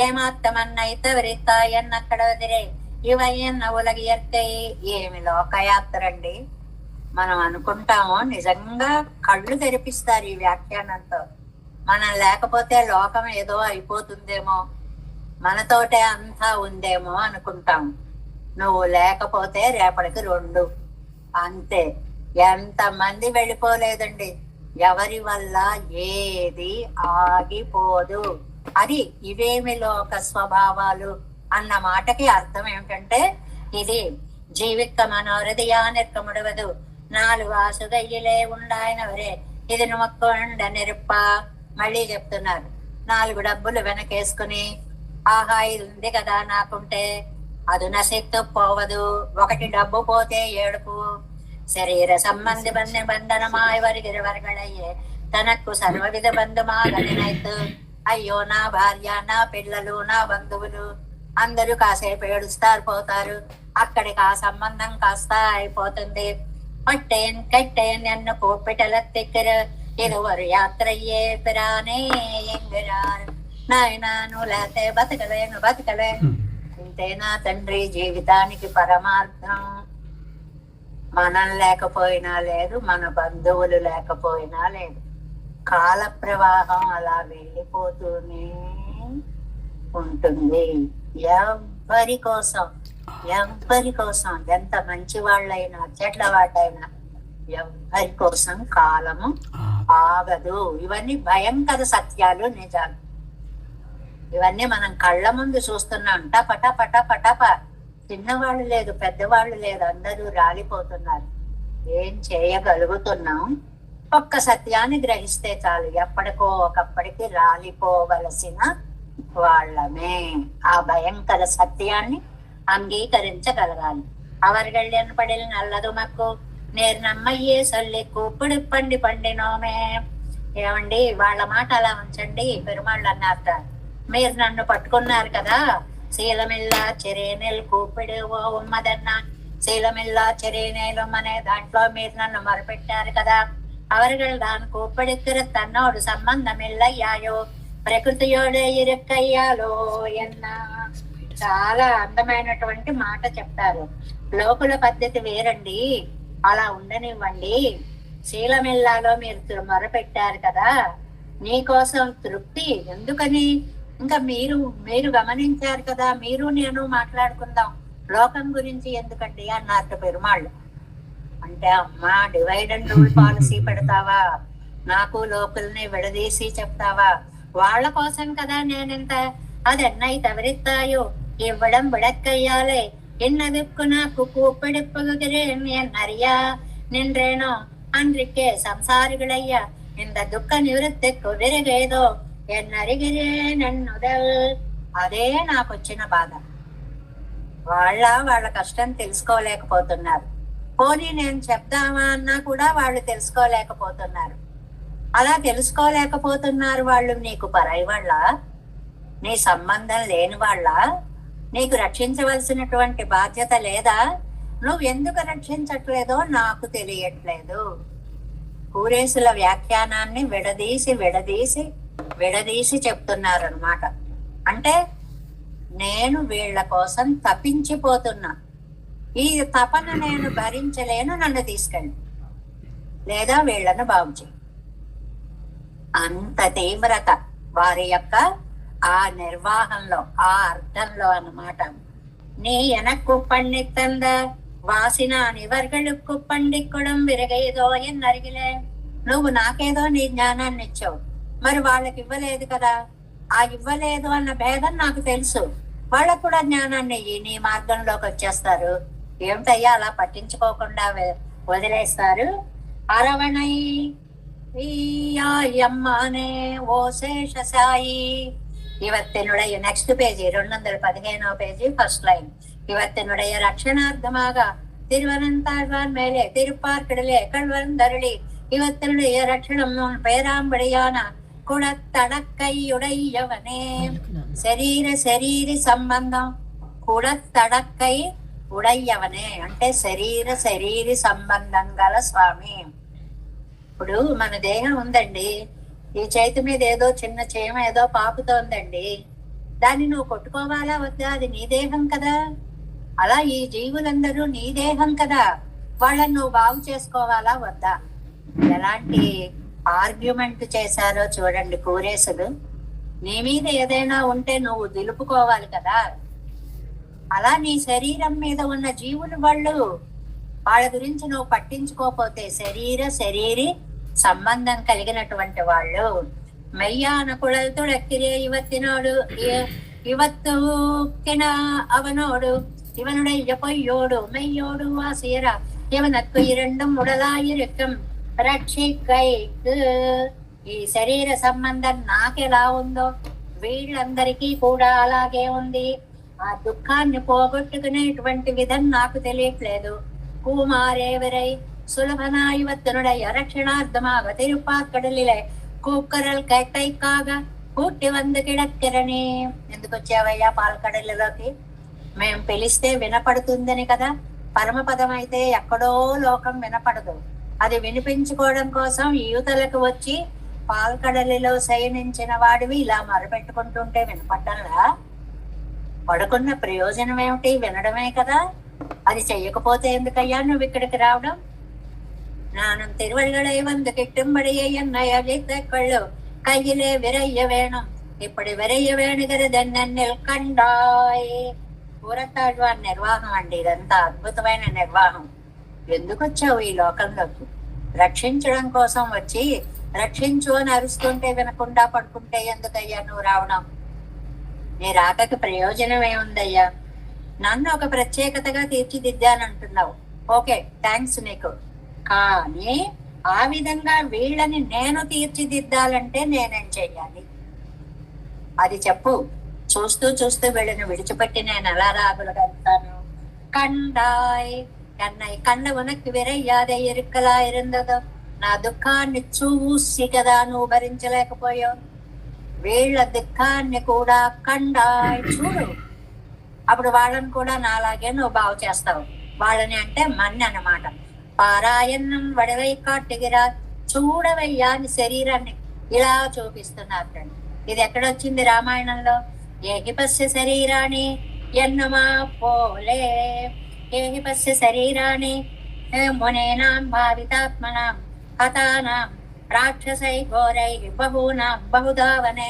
ఏమాత్తమన్నైతే వరిస్తాయన్నక్కడ వదిరే ఇవయ్యన్న ఉలగియర్కై. ఏమి లోకయాత్ర అండి. మనం అనుకుంటామో నిజంగా కళ్ళు తెరిపిస్తారు ఈ వ్యాఖ్యానంతో. మనం లేకపోతే లోకం ఏదో అయిపోతుందేమో, మనతోటే అంతా ఉందేమో అనుకుంటాం. నువ్వు లేకపోతే రేపటికి 2 అంతే. ఎంతమంది వెళ్ళిపోలేదండి, ఎవరి వల్ల ఏది ఆగిపోదు. అది ఇవేమి లోక స్వభావాలు అన్న మాటకి అర్థం ఏమిటంటే, ఇది జీవిక మనోహృదయానిర్కముడవదు 4 ఆసుగయ్యలే ఉండాయనవరే ఇది నమ్మకొండ నిరుప్ప. మళ్ళీ చెప్తున్నారు, 4 డబ్బులు వెనకేసుకుని ఆహా ఇది ఉంది కదా నాకుంటే ಅದು ನಸೆತ್ತು పోవదు. ఒకటి డబ్బు పోతే ఏడుపు. శరీర సంబంధి బంధనమాయవరిగిరవరగళయ్యే తనకు సర్వవిధ బంధుమాగలినైతు. అయ్యో నా భార్య, నా పిల్లలు, నా బంధువులు అందరూ కాసేపు ఏడుస్తారు, పోతారు. అక్కడికి ఆ సంబంధం కాస్త అయిపోతుంది. పట్టేన్ కట్టేన్ ఎన్ను కూపిటలెత్తిక్కర ఇరువరు యాత్రయ్యే పిరానే ఎంగిరారు. నాయనాను లేతే బతకలేను. ఇంతేనా తండ్రి జీవితానికి పరమార్థం? మనం లేకపోయినా లేదు, మన బంధువులు లేకపోయినా లేదు. కాల ప్రవాహం అలా వెళ్ళిపోతూనే ఉంటుంది. ఎవ్వరి కోసం ఎంత మంచి వాళ్ళైనా చెడ్ల వాటైనా ఎవ్వరి కోసం కాలము ఆగదు. ఇవన్నీ భయంకర సత్యాలు, నిజాలు. ఇవన్నీ మనం కళ్ళ ముందు చూస్తున్నాం. టపట పట పటప. చిన్నవాళ్ళు లేదు, పెద్దవాళ్ళు లేదు, అందరూ రాలిపోతున్నారు. ఏం చేయగలుగుతున్నాం? ఒక్క సత్యాన్ని గ్రహిస్తే చాలు, ఎప్పటికో ఒకప్పటికి రాలిపోవలసిన వాళ్ళమే. ఆ భయంకర సత్యాన్ని అంగీకరించగలగాలి. அவர்கள் என்படில் நல்லது మక్కు నేను నమ్మయ్యే సొల్లి కూపుడు పండినోమే. ఏమండి, వాళ్ళ మాట అలా ఉంచండి. పెరుమాళ్ళు అన్నారట, మీరు నన్ను పట్టుకున్నారు కదా, శీలమిల్లా చెరేనెలు కూపిడు ఓ ఉమ్మదన్న, శీలమిల్లా చెరేనేలు అనే దాంట్లో మీరు నన్ను మొరపెట్టారు కదా. அவர்கள் தான் கூப்பிடுக்கிற தன்னோடு சம்பந்தம் இல்லையாயో ప్రకృతియోడే ఇరుక్కయ్యాలో ఎన్న. చాలా అందమైనటువంటి మాట చెప్తారు. లోకుల పద్ధతి వేరండి, అలా ఉండనివ్వండి. శీలమిల్లాలో మీరు మొరపెట్టారు కదా, నీకోసం తృప్తి ఎందుకని? ఇంకా మీరు గమనించారు కదా, మీరు నేను మాట్లాడుకుందాం, లోకం గురించి ఎందుకండి అన్నారు పెరుమాళ్ళు. అంటే అమ్మా, డివైడ్ అండ్ రూల్ పాలసీ పెడతావా? నాకు లోకల్ని విడదీసి చెప్తావా? వాళ్ళ కోసం కదా నేనింత అదెన్నై తవరిస్తాయో ఇవ్వడం విడక్కయ్యాలే. ఎన్నదుక్కు నాకు కూప్పెడుప్పుகிறேன் நிறையா நின்றேனோ அன்றைக்கே సంసారిగులయ్య ఇంత దుఃఖ నివృత్తికు విరగేదో ఎన్నరిగిరేన్ ఎన్నుదల్. అదే నాకు వచ్చిన బాధ. వాళ్ళ కష్టం తెలుసుకోలేకపోతున్నారు. పోనీ నేను చెప్దామా అన్నా కూడా వాళ్ళు తెలుసుకోలేకపోతున్నారు. అలా తెలుసుకోలేకపోతున్నారు వాళ్ళు. నీకు పరాయి వాళ్ళ, నీ సంబంధం లేని వాళ్ళ, నీకు రక్షించవలసినటువంటి బాధ్యత లేదా? నువ్వు ఎందుకు రక్షించట్లేదో నాకు తెలియట్లేదు. కూరేసుల వ్యాఖ్యానాన్ని విడదీసి చెప్తున్నారు అన్నమాట. అంటే నేను వీళ్ళ కోసం తప్పించిపోతున్నా, ఈ తపన నేను భరించలేను, నన్ను తీసుకెళ్ళి లేదా వీళ్ళను బాగు చేయి. అంత తీవ్రత వారి యొక్క ఆ నిర్వాహంలో, ఆ అర్థంలో అన్నమాట. நீ எனக்கு பண்ணி தந்த వాసిన నివర్గళుక్కు పండిక్కడం విరగేదో ఎన్నరిగిలే. నువ్వు నాకేదో నీ జ్ఞానాన్ని ఇచ్చావు, మరి వాళ్ళకి ఇవ్వలేదు కదా. ఆ ఇవ్వలేదు అన్న భేదం నాకు తెలుసు. వాళ్ళకు కూడా జ్ఞానాన్ని ఇయ్యి, నీ మార్గంలోకి వచ్చేస్తారు. ఏమిటయ్యా అలా పట్టించుకోకుండా వదిలేస్తారు? అరవణై అమ్మానే ఓ శేషసాయి. ಇವತ್ತಿನುடைய నెక్స్ట్ పేజీ 215వ పేజీ ఫస్ట్ లైన్. ಇವತ್ತಿನುடைய ரட்சணார்த்தமாக திருவனந்தாழ்வான் மேலே திருப்பார்க்கடலே கல்வந்தருளி ಇವತ್ತಿனுடைய ரட்சணம் பேராம்படியான குடத்தடக்கையுடையவனே. శరీరి సంబంధం కుడతడక్కై ఉడయ్యవనే అంటే శరీరి సంబంధం గల స్వామి. ఇప్పుడు మన దేహం ఉందండి, ఈ చేతి మీద ఏదో చిన్న చీమ ఏదో పాకుతోందండి, దాన్ని నువ్వు కొట్టుకోవాలా వద్దా? అది నీ దేహం కదా. అలా ఈ జీవులందరూ నీ దేహం కదా, వాళ్ళని నువ్వు బాగు చేసుకోవాలా వద్దా? ఎలాంటి ఆర్గ్యుమెంట్ చేశారో చూడండి కూరేసులు. నీ మీద ఏదైనా ఉంటే నువ్వు దులుపుకోవాలి కదా. అలా నీ శరీరం మీద ఉన్న జీవులు వాళ్ళ గురించి నువ్వు పట్టించుకోకపోతే శరీరి సంబంధం కలిగినటువంటి వాళ్ళు మెయ్యాన కుళల్తుడక్కిరే ಇವತ್ತೂಕ್ಕಿನ ಅವನೋಡು இவனுடைய பொய்யோடு மெய்யோடு வாசியர இவனுக்கு இரண்டும் ఉడలాయిరుకం రక్షికైకు. ఈ శరీర సంబంధం నాకెలా ఉందో వీళ్ళందరికీ కూడా అలాగే ఉంది. ఆ దుఃఖాన్ని పోగొట్టుకునేటువంటి విధం నాకు తెలియట్లేదు. కుమారేవరై సులభనాయువత్తనుడయ్య రక్షణార్థமாக తిరుపాక్కడలిలే కూక్కరల్ కైకాగా కూట్టి వంద కిడక్కిరని. ఎందుకు వచ్చావయ్యా పాలకడలిలోకి? మేం పిలిస్తే వినపడుతుందని కదా. పరమపదం అయితే ఎక్కడో లోకం వినపడదు. అది వినిపించుకోవడం కోసం యువతలకు వచ్చి పాల్కడలిలో శయనించిన వాడివి ఇలా మొరపెట్టుకుంటుంటే వినపడ్డంలా? పడుకున్న ప్రయోజనం ఏమిటి? వినడమే కదా. అది చెయ్యకపోతే ఎందుకయ్యా నువ్వు ఇక్కడికి రావడం? నానం తిరువళ్ళై వంద కిట్టుబడియన్నయ్యళ్ళు కయ్యిలే విరయ్య వేణం ఇప్పుడు విరయ్య వేణుగరదన్నెల్ కండాయ్. పూరతాళ్వారి నిర్వాహం అండి ఇదంతా. అద్భుతమైన నిర్వాహం. ఎందుకు వచ్చావు ఈ లోకంలోకి? రక్షించడం కోసం వచ్చి రక్షించు అని అరుస్తుంటే వినకుండా పడుకుంటే ఎందుకయ్యా నువ్వు రావడం? నీ రాకకి ప్రయోజనం ఏముందయ్యా? నన్ను ఒక ప్రత్యేకతగా తీర్చిదిద్దానంటున్నావు. ఓకే, థ్యాంక్స్ నీకు. కానీ ఆ విధంగా వీళ్ళని నేను తీర్చిదిద్దాలంటే నేనేం చెయ్యాలి అది చెప్పు. చూస్తూ చూస్తూ వీళ్ళని విడిచిపెట్టి నేను ఎలా రాగలుగుతాను? కండాయ్ కన్నై కన్న ఉనక్కి విరయ్యాదే ఎరుక్కలా ఇరుందదో. నా దుఃఖాన్ని చూసి కదా నువ్వు భరించలేకపోయావు. వీళ్ళ దుఃఖాన్ని కూడా కండాయ్ చూడు. అప్పుడు వాళ్ళని కూడా నాలాగే నువ్వు బాగు చేస్తావు. వాళ్ళని అంటే మన్ని అన్నమాట. పారాయణం వడవై కాట్టుగిరా చూడవయ్యా అని శరీరాన్ని ఇలా చూపిస్తున్నారు. ఇది ఎక్కడొచ్చింది రామాయణంలో? ఏహిపస్య శరీరాన్ని ఎన్నుమా పోలే ఏహిపస్య శరీరాన్ని మునేనాం భావితాత్మనాం హతానాం రాక్షసై ఘోరై బహూనాం బహుధావనే.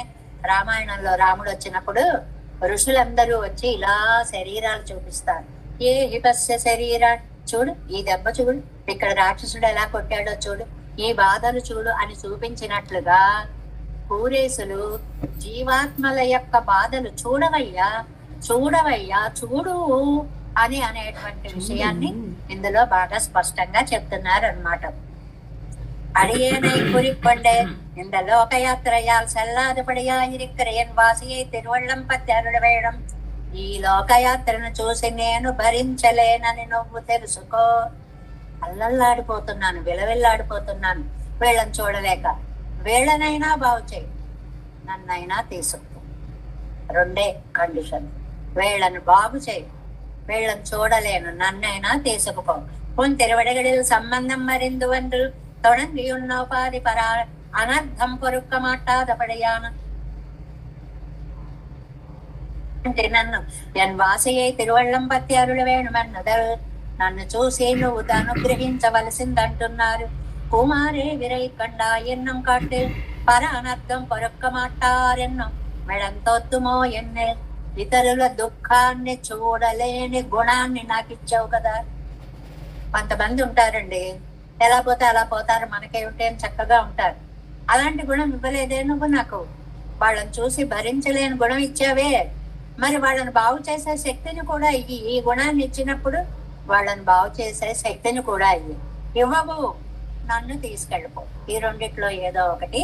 రామాయణంలో రాముడు వచ్చినప్పుడు ఋషులందరూ వచ్చి ఇలా శరీరాలు చూపిస్తారు. ఏ హిపస్య శరీరా చూడు, ఈ దెబ్బ చూడు, ఇక్కడ రాక్షసుడు ఎలా కొట్టాడో చూడు, ఈ బాధలు చూడు అని చూపించినట్లుగా పూరేసులు జీవాత్మల యొక్క బాధలు చూడవయ్యా చూడవయ్యా చూడు అని అనేటువంటి విషయాన్ని ఇందులో బాగా స్పష్టంగా చెప్తున్నారు అన్నమాట. அடியேனை குறிக்கொண்டே இந்த லோகயாத்திரையால் செல்லாதபடியாயிருக்கிறேன் వాసియై తిరువళ్ళంపత్తి అరుడ వేయడం. ఈ లోకయాత్రను చూసి నేను భరించలేనని నువ్వు తెలుసుకో. అల్లల్లాడిపోతున్నాను, విలవిల్లాడిపోతున్నాను వీళ్ళని చూడలేక. వీళ్ళనైనా బాగు చేయి, నన్నైనా తీసుకో. రెండే కండిషన్. వీళ్ళని బాగు చేయి, వీళ్ళని చూడలేను, నన్నైనా తీసుకుపో. உன் திருவடிகளில் சம்பந்தம் அறிந்து வந்து தொடங்கியுன்னோபாதி பரா அனர்த்தம் பொறுக்க மாட்டாதபடியான నన్ను ఎన్ వాసయ్యై తిరువళ్ళంపత్తి అరుళ వేణుమన్నదల్. నన్ను చూసి నువ్వు అనుగ్రహించవలసిందంటున్నారు. కుమారే విరై కండా ఎన్నం కాట్టు పర అనర్థం పొరొక్క మాట్టారెన్నం మెడంతొత్తుమో ఎన్నే. ఇతరుల దుఃఖాన్ని చూడలేని గుణాన్ని నాకు ఇచ్చావు కదా. కొంతమంది ఉంటారండి, ఎలా పోతే అలా పోతారు, మనకేమిటి అని చక్కగా ఉంటారు. అలాంటి గుణం ఇవ్వలేదే నువ్వు నాకు. వాళ్ళని చూసి భరించలేని గుణం ఇచ్చావే, మరి వాళ్ళని బాగు చేసే శక్తిని కూడా ఇయ్యి. ఈ గుణాన్ని ఇచ్చినప్పుడు వాళ్ళని బాగు చేసే శక్తిని కూడా ఇవ్వవు, నన్ను తీసుకెళ్ళిపో. ఈ రెండిట్లో ఏదో ఒకటి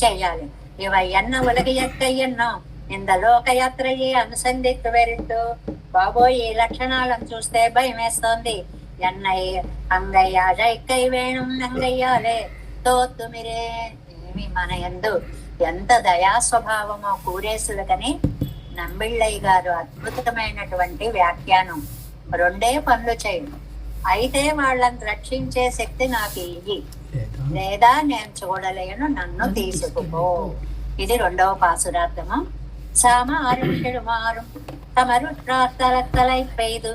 చెయ్యాలి. ఇవయ్యన్న ఉలగయక్కయ్యన్నో ఇంద లోకయాత్రయే అనుసంధిత్తు వెరింతు. బాబోయ్, ఈ లక్షణాలను చూస్తే భయం వేస్తోంది. ఎన్నయ్య అంగయ్య జైక్కై వేణుం అంగయ్యాలే తోత్తు మిరే. ఏమి మన యందు ఎంత దయా స్వభావమో కూరేసులకని నంబిళ్ళయ్య గారు అద్భుతమైనటువంటి వ్యాఖ్యానం. రెండే పనులు చేయి, అయితే వాళ్ళని రక్షించే శక్తి నాకు ఇయ్యి, లేదా నేను చూడలేను, నన్ను తీసుకుపో. ఇది రెండవ పాసురార్థము. సామారం చెడుమారం తమరుట్రాత్తలై పెய்து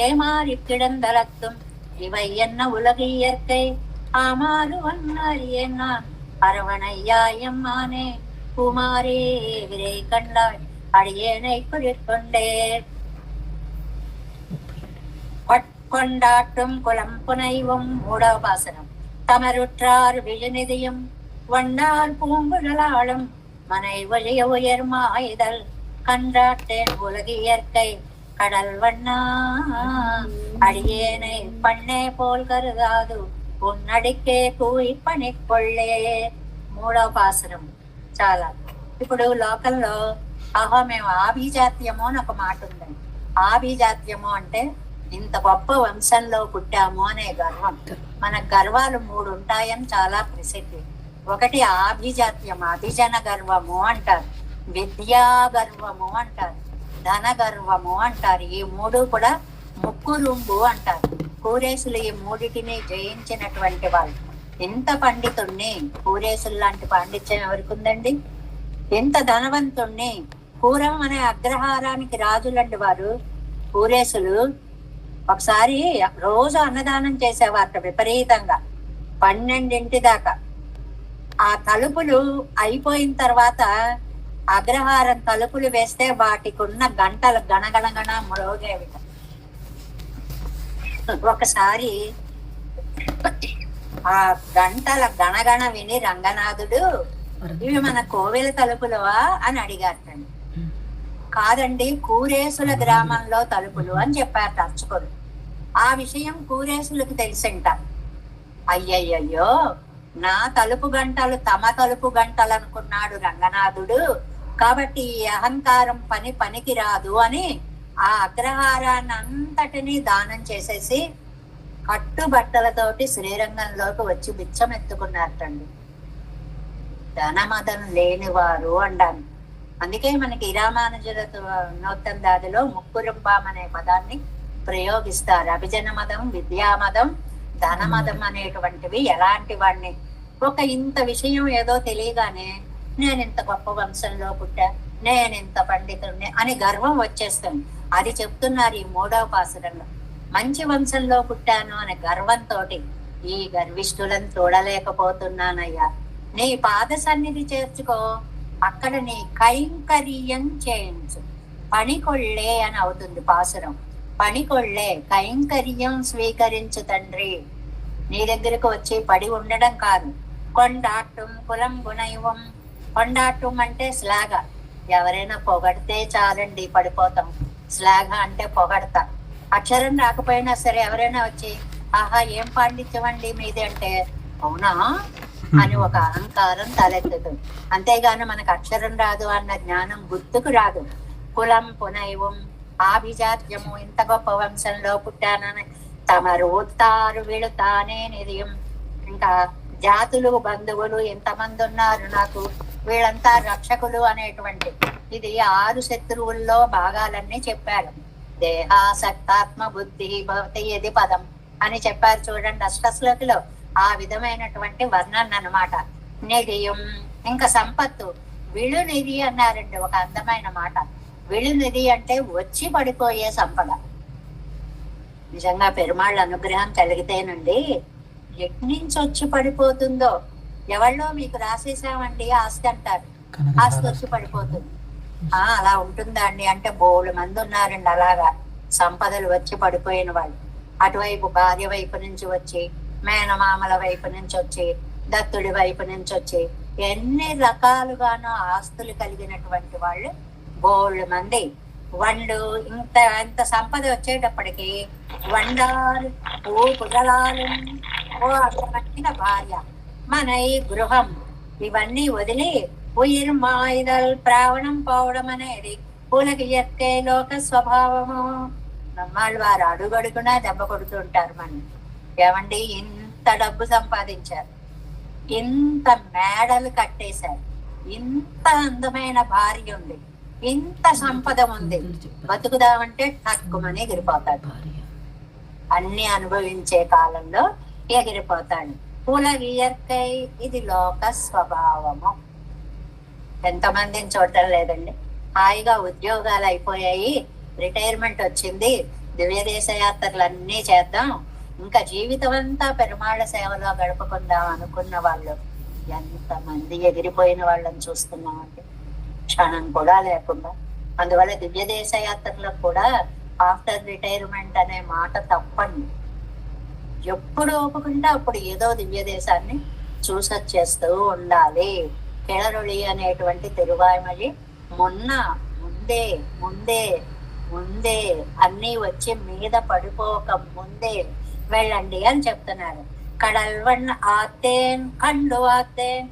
ஏமாறி கிடந்தலத்தும் இவை என்ன உலகு இயற்கை ஆமாறு வண்ணறியே நான் அரவணையாயம்மானே குமாரே விரை கண்டாய் அடியேனை குறிக்கொண்டே. கொண்டாட்டும் குலம் புனைவும் மூடோபாசனம் தமருற்றார் விழுநிதியும் வண்ணார் பூங்குழலாளும் மனை ஒழிய உயர் மாய்தல் கண்டாட்டேன் உலகு இயற்கை கடல் வண்ணா அடியேனை பண்ணே போல் கருதாదు ఉన్నడికే కూయి పని కొళ్ళే. మూడోపాసనం. చాలా ఇప్పుడు లోకంలో మేము ఆభిజాత్యము అని ఒక మాట ఉందండి. ఆభిజాత్యము అంటే ఇంత గొప్ప వంశంలో పుట్టాము అనే గర్వం. మన గర్వాలు 3 ఉంటాయని చాలా ప్రసిద్ధి. ఒకటి ఆభిజాత్యం, అభిజన గర్వము అంటారు, విద్యా గర్వము అంటారు, ధన గర్వము అంటారు. ఈ 3 కూడా ముక్కురుంబు అంటారు. కూరేసులు ఈ 3టిని జయించినటువంటి వాళ్ళు. ఎంత పండితుణ్ణి, కూరేసులు లాంటి పాండిత్యం ఎవరికి ఉందండి? ఎంత ధనవంతుణ్ణి, పూర్వం అనే అగ్రహారానికి రాజులండి వారు కూరేసులు. ఒకసారి రోజు అన్నదానం చేసేవారట విపరీతంగా, 12 దాకా. ఆ తలుపులు అయిపోయిన తర్వాత అగ్రహారం తలుపులు వేస్తే వాటికి ఉన్న గంటలు గణగణగణ మ్రోగేవి. ఒకసారి ఆ గంటల గణగణ విని రంగనాథుడు, ఇవి మన కోవెల తలుపులవా అని అడిగారటండి. కాదండి, కూరేసుల గ్రామంలో తలుపులు అని చెప్పారు అర్చకులు. ఆ విషయం కూరేసులకు తెలిసింట. అయ్యయ్యో, నా తలుపు గంటలు తమ తలుపు గంటలు అనుకున్నాడు రంగనాథుడు, కాబట్టి ఈ అహంకారం పనికి రాదు అని ఆ అగ్రహారాన్ని అంతటినీ దానం చేసేసి కట్టుబట్టలతోటి శ్రీరంగంలోకి వచ్చి బిచ్చం ఎత్తుకున్నారటండి. ధనమదం లేనివారు అండాను. అందుకే మనకి రామానుజుల నోత్తందాదిలో ముక్కురుంబాం అనే పదాన్ని ప్రయోగిస్తారు. అభిజన మదం, విద్యామదం, ధనమదం అనేటువంటివి ఎలాంటి వాడిని. ఒక ఇంత విషయం ఏదో తెలియగానే నేను ఇంత గొప్ప వంశంలో పుట్టా, నేను ఇంత పండితుడిని అని గర్వం వచ్చేస్తుంది. అది చెప్తున్నారు ఈ 3వ పాసురంలో. మంచి వంశంలో పుట్టాను అనే గర్వంతో ఈ గర్విష్ఠులను చూడలేకపోతున్నానయ్యా, నీ పాద సన్నిధి చేర్చుకో, అక్కడ నీ కైంకర్యం చేయించు. పనికొళ్ళే అని అవుతుంది పాసురం. పనికొళ్ళే, కైంకర్యం స్వీకరించు తండ్రి. నీ దగ్గరకు వచ్చి పడి ఉండడం కాదు. కొండాటం కులం గుణైవం. కొండాటం అంటే శ్లాఘ. ఎవరైనా పొగడితే చాలండి పడిపోతాం. శ్లాఘ అంటే పొగడతా. అక్షరం రాకపోయినా సరే ఎవరైనా వచ్చి ఆహా ఏం పాండిత్యం అండి మీది అంటే అవునా అని ఒక అహంకారం తలెత్తుతుంది. అంతేగాని మనకు అక్షరం రాదు అన్న జ్ఞానం గుర్తుకు రాదు. కులం పునైవం, ఆభిజాత్యము, ఇంత గొప్ప వంశంలో పుట్టానని తమరు ఊతారు వీడుతానే నిధియం. ఇంకా జాతులు బంధువులు ఎంతమంది ఉన్నారు నాకు, వీళ్ళంతా రక్షకులు అనేటువంటి ఇది 6 శత్రువుల్లో భాగాలన్నీ చెప్పారు. దేహాసక్తాత్మ బుద్ధి భవతి ఇది పదం అని చెప్పారు చూడండి అష్టశ్లోకిలో. ఆ విధమైనటువంటి వర్ణన అన్నమాట. నిధియం, ఇంకా సంపత్తు. విళునిధి అన్నారండి, ఒక అందమైన మాట. విళునిధి అంటే వచ్చి పడిపోయే సంపద. నిజంగా పెరుమాళ్ళ అనుగ్రహం కలిగితేనండి ఎట్నుంచి వచ్చి పడిపోతుందో. ఎవళ్ళో మీకు రాసేసామండి ఆస్తి అంటారు, ఆస్తి వచ్చి పడిపోతుంది. అలా ఉంటుందా అండి అంటే బోళ్ళు మంది ఉన్నారండి అలాగా సంపదలు వచ్చి పడిపోయిన వాళ్ళు. అటువైపు భార్య వైపు నుంచి వచ్చి, మేనమామల వైపు నుంచి వచ్చి, దత్తుడి వైపు నుంచి వచ్చి, ఎన్ని రకాలుగానో ఆస్తులు కలిగినటువంటి వాళ్ళు బోళ్ళు మంది. వాళ్ళు ఇంత సంపద వచ్చేటప్పటికి వండాలు ఓ కుదలాలు ఓ అర్థమైన భార్య మన ఈ గృహం ఇవన్నీ వదిలి ఉయిర్ మాయిదల్ ప్రావణం పోవడం అనేది పూలకి ఎక్కే లోక స్వభావము. నమ్మాళ్ళు వారు అడుగడుగునా దెబ్బ కొడుతుంటారు. మనం ఏమండి ఇంత డబ్బు సంపాదించారు, ఇంత మేడలు కట్టేశారు, ఇంత అందమైన భార్య ఉంది, ఇంత సంపద ఉంది, బతుకుదామంటే తక్కువని ఎగిరిపోతాడు. అన్ని అనుభవించే కాలంలో ఎగిరిపోతాడు. పూల వియర్కై ఇది లోక స్వభావము. ఎంతమందిని చూడటం లేదండి. హాయిగా ఉద్యోగాలు అయిపోయాయి, రిటైర్మెంట్ వచ్చింది, దివ్యదేశ యాత్రలు అన్నీ చేద్దాం, ఇంకా జీవితం అంతా పెరుమాళ్ళ సేవలో గడుపుకుందాం అనుకున్న వాళ్ళు ఎంతమంది ఎగిరిపోయిన వాళ్ళని చూస్తున్నామండి, క్షణం కూడా లేకుండా. అందువల్ల దివ్యదేశ యాత్రలకు కూడా ఆఫ్టర్ రిటైర్మెంట్ అనే మాట తప్పండి. ఎప్పుడు ఒప్పుకుంటే అప్పుడు ఏదో దివ్య దేశాన్ని చూసొచ్చేస్తూ ఉండాలి. కెళరొళి అనేటువంటి తిరువాయిమలి ముందే ముందే ముందే అన్నీ వచ్చి మీద పడిపోక ముందే వెళ్ళండి అని చెప్తున్నారు. కడల్వన్ ఆత్తేన్ కండు ఆత్తేన్,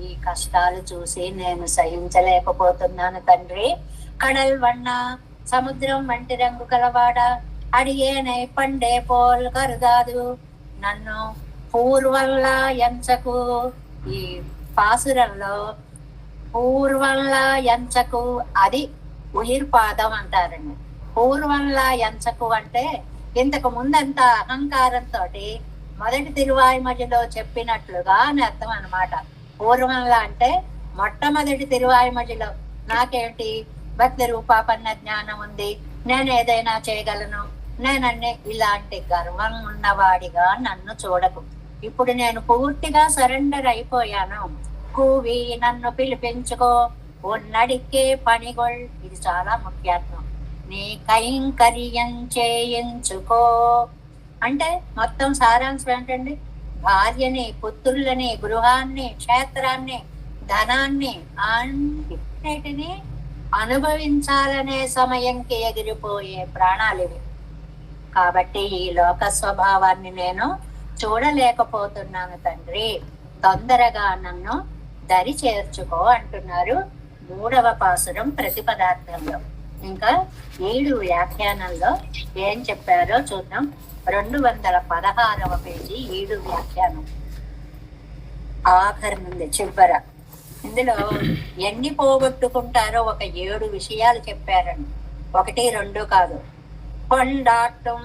ఈ కష్టాలు చూసి నేను సహించలేకపోతున్నాను తండ్రి. కడల్వన్న సముద్రం వంటి రంగు కలవాడ అడిగేనై పండే పోల్ కరుదాదు నన్ను పూర్వంలా ఎంచకు. ఈ పాసురంలో పూర్వంలా ఎంచకు అది ఉయిర్పాదం అంటారండి. పూర్వంలా ఎంచకు అంటే ఇంతకు ముందంత అహంకారంతో మొదటి తిరువాయిమడిలో చెప్పినట్లుగా అని అర్థం అనమాట. పూర్వంలా అంటే మొట్టమొదటి తిరువాయిమడిలో నాకేంటి భక్తి రూపాపన్న జ్ఞానం ఉంది, నేను ఏదైనా చేయగలను, నేనన్నే ఇలాంటి గర్వం ఉన్నవాడిగా నన్ను చూడకు. ఇప్పుడు నేను పూర్తిగా సరెండర్ అయిపోయాను. కూవి నన్ను పిలిపించుకో, ఉన్నడికే పనిగొల్. ఇది చాలా ముఖ్యాత్మం. నీ కైంకర్యం చేయించుకో అంటే మొత్తం సారాంశం ఏంటండి? భార్యని, పుత్రులని, గృహాన్ని, క్షేత్రాన్ని, ధనాన్ని అన్నిటిని అనుభవించాలనే సమయంకి ఎగిరిపోయే ప్రాణాలివి. కాబట్టి ఈ లోక స్వభావాన్ని నేను చూడలేకపోతున్నాను తండ్రి, తొందరగా నన్ను దరి చేర్చుకో అంటున్నారు 3వ పాసురం ప్రతిపదార్థంలో. ఇంకా 7 వ్యాఖ్యానంలో ఏం చెప్పారో చూద్దాం. 216వ పేజీ 7 వ్యాఖ్యానం ఆఖరి నుండి చివర. ఇందులో ఎన్ని పోగొట్టుకుంటారో ఒక 7 విషయాలు చెప్పారండి. 1, 2 కాదు. కొండాటం,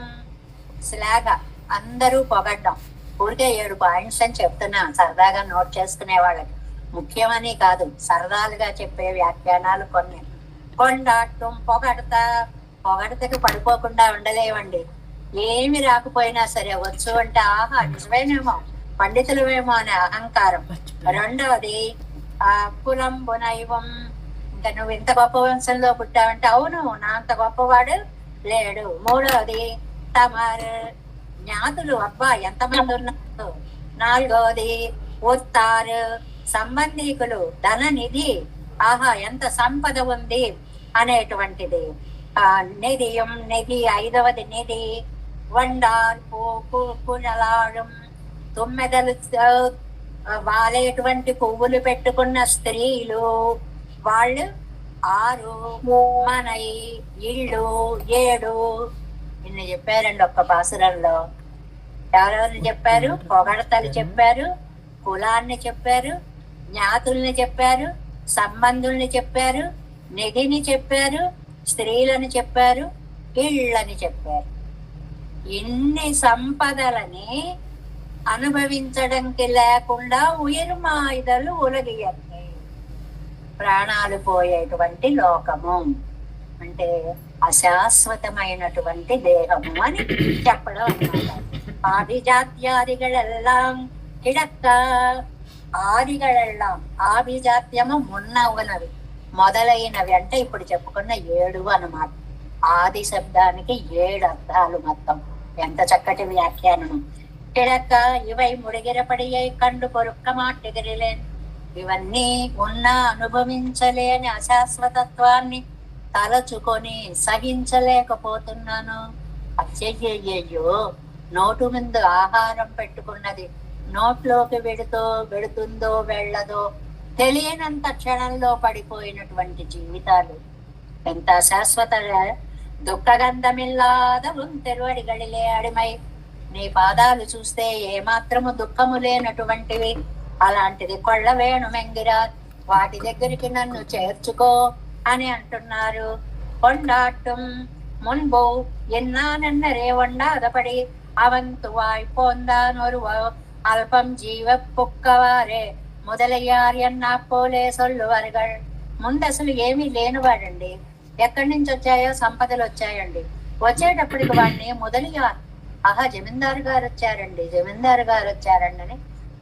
శ్లాఘ, అందరూ పొగడ్డం. ఊరికే 7 పాయింట్స్ అని చెప్తున్నా, సరదాగా నోట్ చేసుకునే వాళ్ళకి. ముఖ్యమని కాదు, సరదాలుగా చెప్పే వ్యాఖ్యానాలు కొన్ని. కొండాటం, పొగడతకి పడిపోకుండా ఉండలేవండి. ఏమి రాకపోయినా సరే వచ్చు అంటే ఆహా నిజమేనేమో, పండితులమేమో అనే అహంకారం. 2వది కులంబునైవం, ఇంకా నువ్వు ఇంత గొప్ప వంశంలో పుట్టావంటే అవును నా అంత గొప్పవాడు లేడు. 3వది తమరు, జ్ఞాతులు అబ్బా ఎంతమంది ఉన్నారు. 4వది ఉత్తారు, సంబంధీకులు, ధన నిధి, ఆహా ఎంత సంపద ఉంది అనేటువంటిది. నిధియం, నిధి. 5వది నిధి. వండార్పు, కునలాడం, తుమ్మెదలు వాలేటువంటి పువ్వులు పెట్టుకున్న స్త్రీలు వాళ్ళు 6. మనై, ఇళ్ళు 7. ఇన్ని చెప్పారండి ఒక్క పాసురంలో. ఎవరెవరిని చెప్పారు? పొగడతలు చెప్పారు, కులాన్ని చెప్పారు, జ్ఞాతుల్ని చెప్పారు, సంబంధుల్ని చెప్పారు, నిధిని చెప్పారు, స్త్రీలను చెప్పారు, ఇళ్ళని చెప్పారు. ఇన్ని సంపదలని అనుభవించడానికి లేకుండా ఉయిర్మాయిదలు ఉలగియండి. ప్రాణాలు పోయేటువంటి లోకము అంటే అశాశ్వతమైనటువంటి దేహము అని చెప్పడం అన్నమాట. ఆభిజాత్యాదిగಳೆல்லாம் కిడక్క. ఆదిగಳೆல்லாம், ఆభిజాత్యము మున్నవనవి, మొదలైనవి అంటే ఇప్పుడు చెప్పుకున్న 7 అన్నమాట. ఆది శబ్దానికి 7 అర్థాలు మొత్తం. ఎంత చక్కటి వ్యాఖ్యానము. కిడక్క ఇవై ముడిగిరపడియై కండు పొరుక్క మాటిగిరిలేన్. ఇవన్నీ ఉన్నా అనుభవించలేని అశాశ్వతత్వాన్ని తలచుకొని సహించలేకపోతున్నాను. అయ్యయ్యో, నోటు ముందు ఆహారం పెట్టుకున్నది నోట్లోకి వెడుతుందో వెళ్ళదో తెలియనంత క్షణంలో పడిపోయినటువంటి జీవితాలు ఎంత అశాశ్వత. దుఃఖగంధమిల్లాద తెరువడిగడిలే అడిమై. నీ పాదాలు చూస్తే ఏమాత్రము దుఃఖము లేనటువంటివి. అలాంటిది కొళ్ళ వేణు మెంగిరా, వాటి దగ్గరికి నన్ను చేర్చుకో అని అంటున్నారు. కొండాటం మున్బో ఎన్నానన్నరే వండాదపడి అవంతు వాయిపోందానొరు అల్పం జీవ పుక్కవారే మొదలయ్యారు అన్నా పోలే సొల్లువరుగల్. ముందు అసలు ఏమీ లేనివాడండి. ఎక్కడి నుంచి వచ్చాయో సంపదలు వచ్చాయండి. వచ్చేటప్పటికి వాడిని మొదలయ్యారు. ఆహా జమీందారు గారు వచ్చారండి, జమీందారు గారు వచ్చారండి అని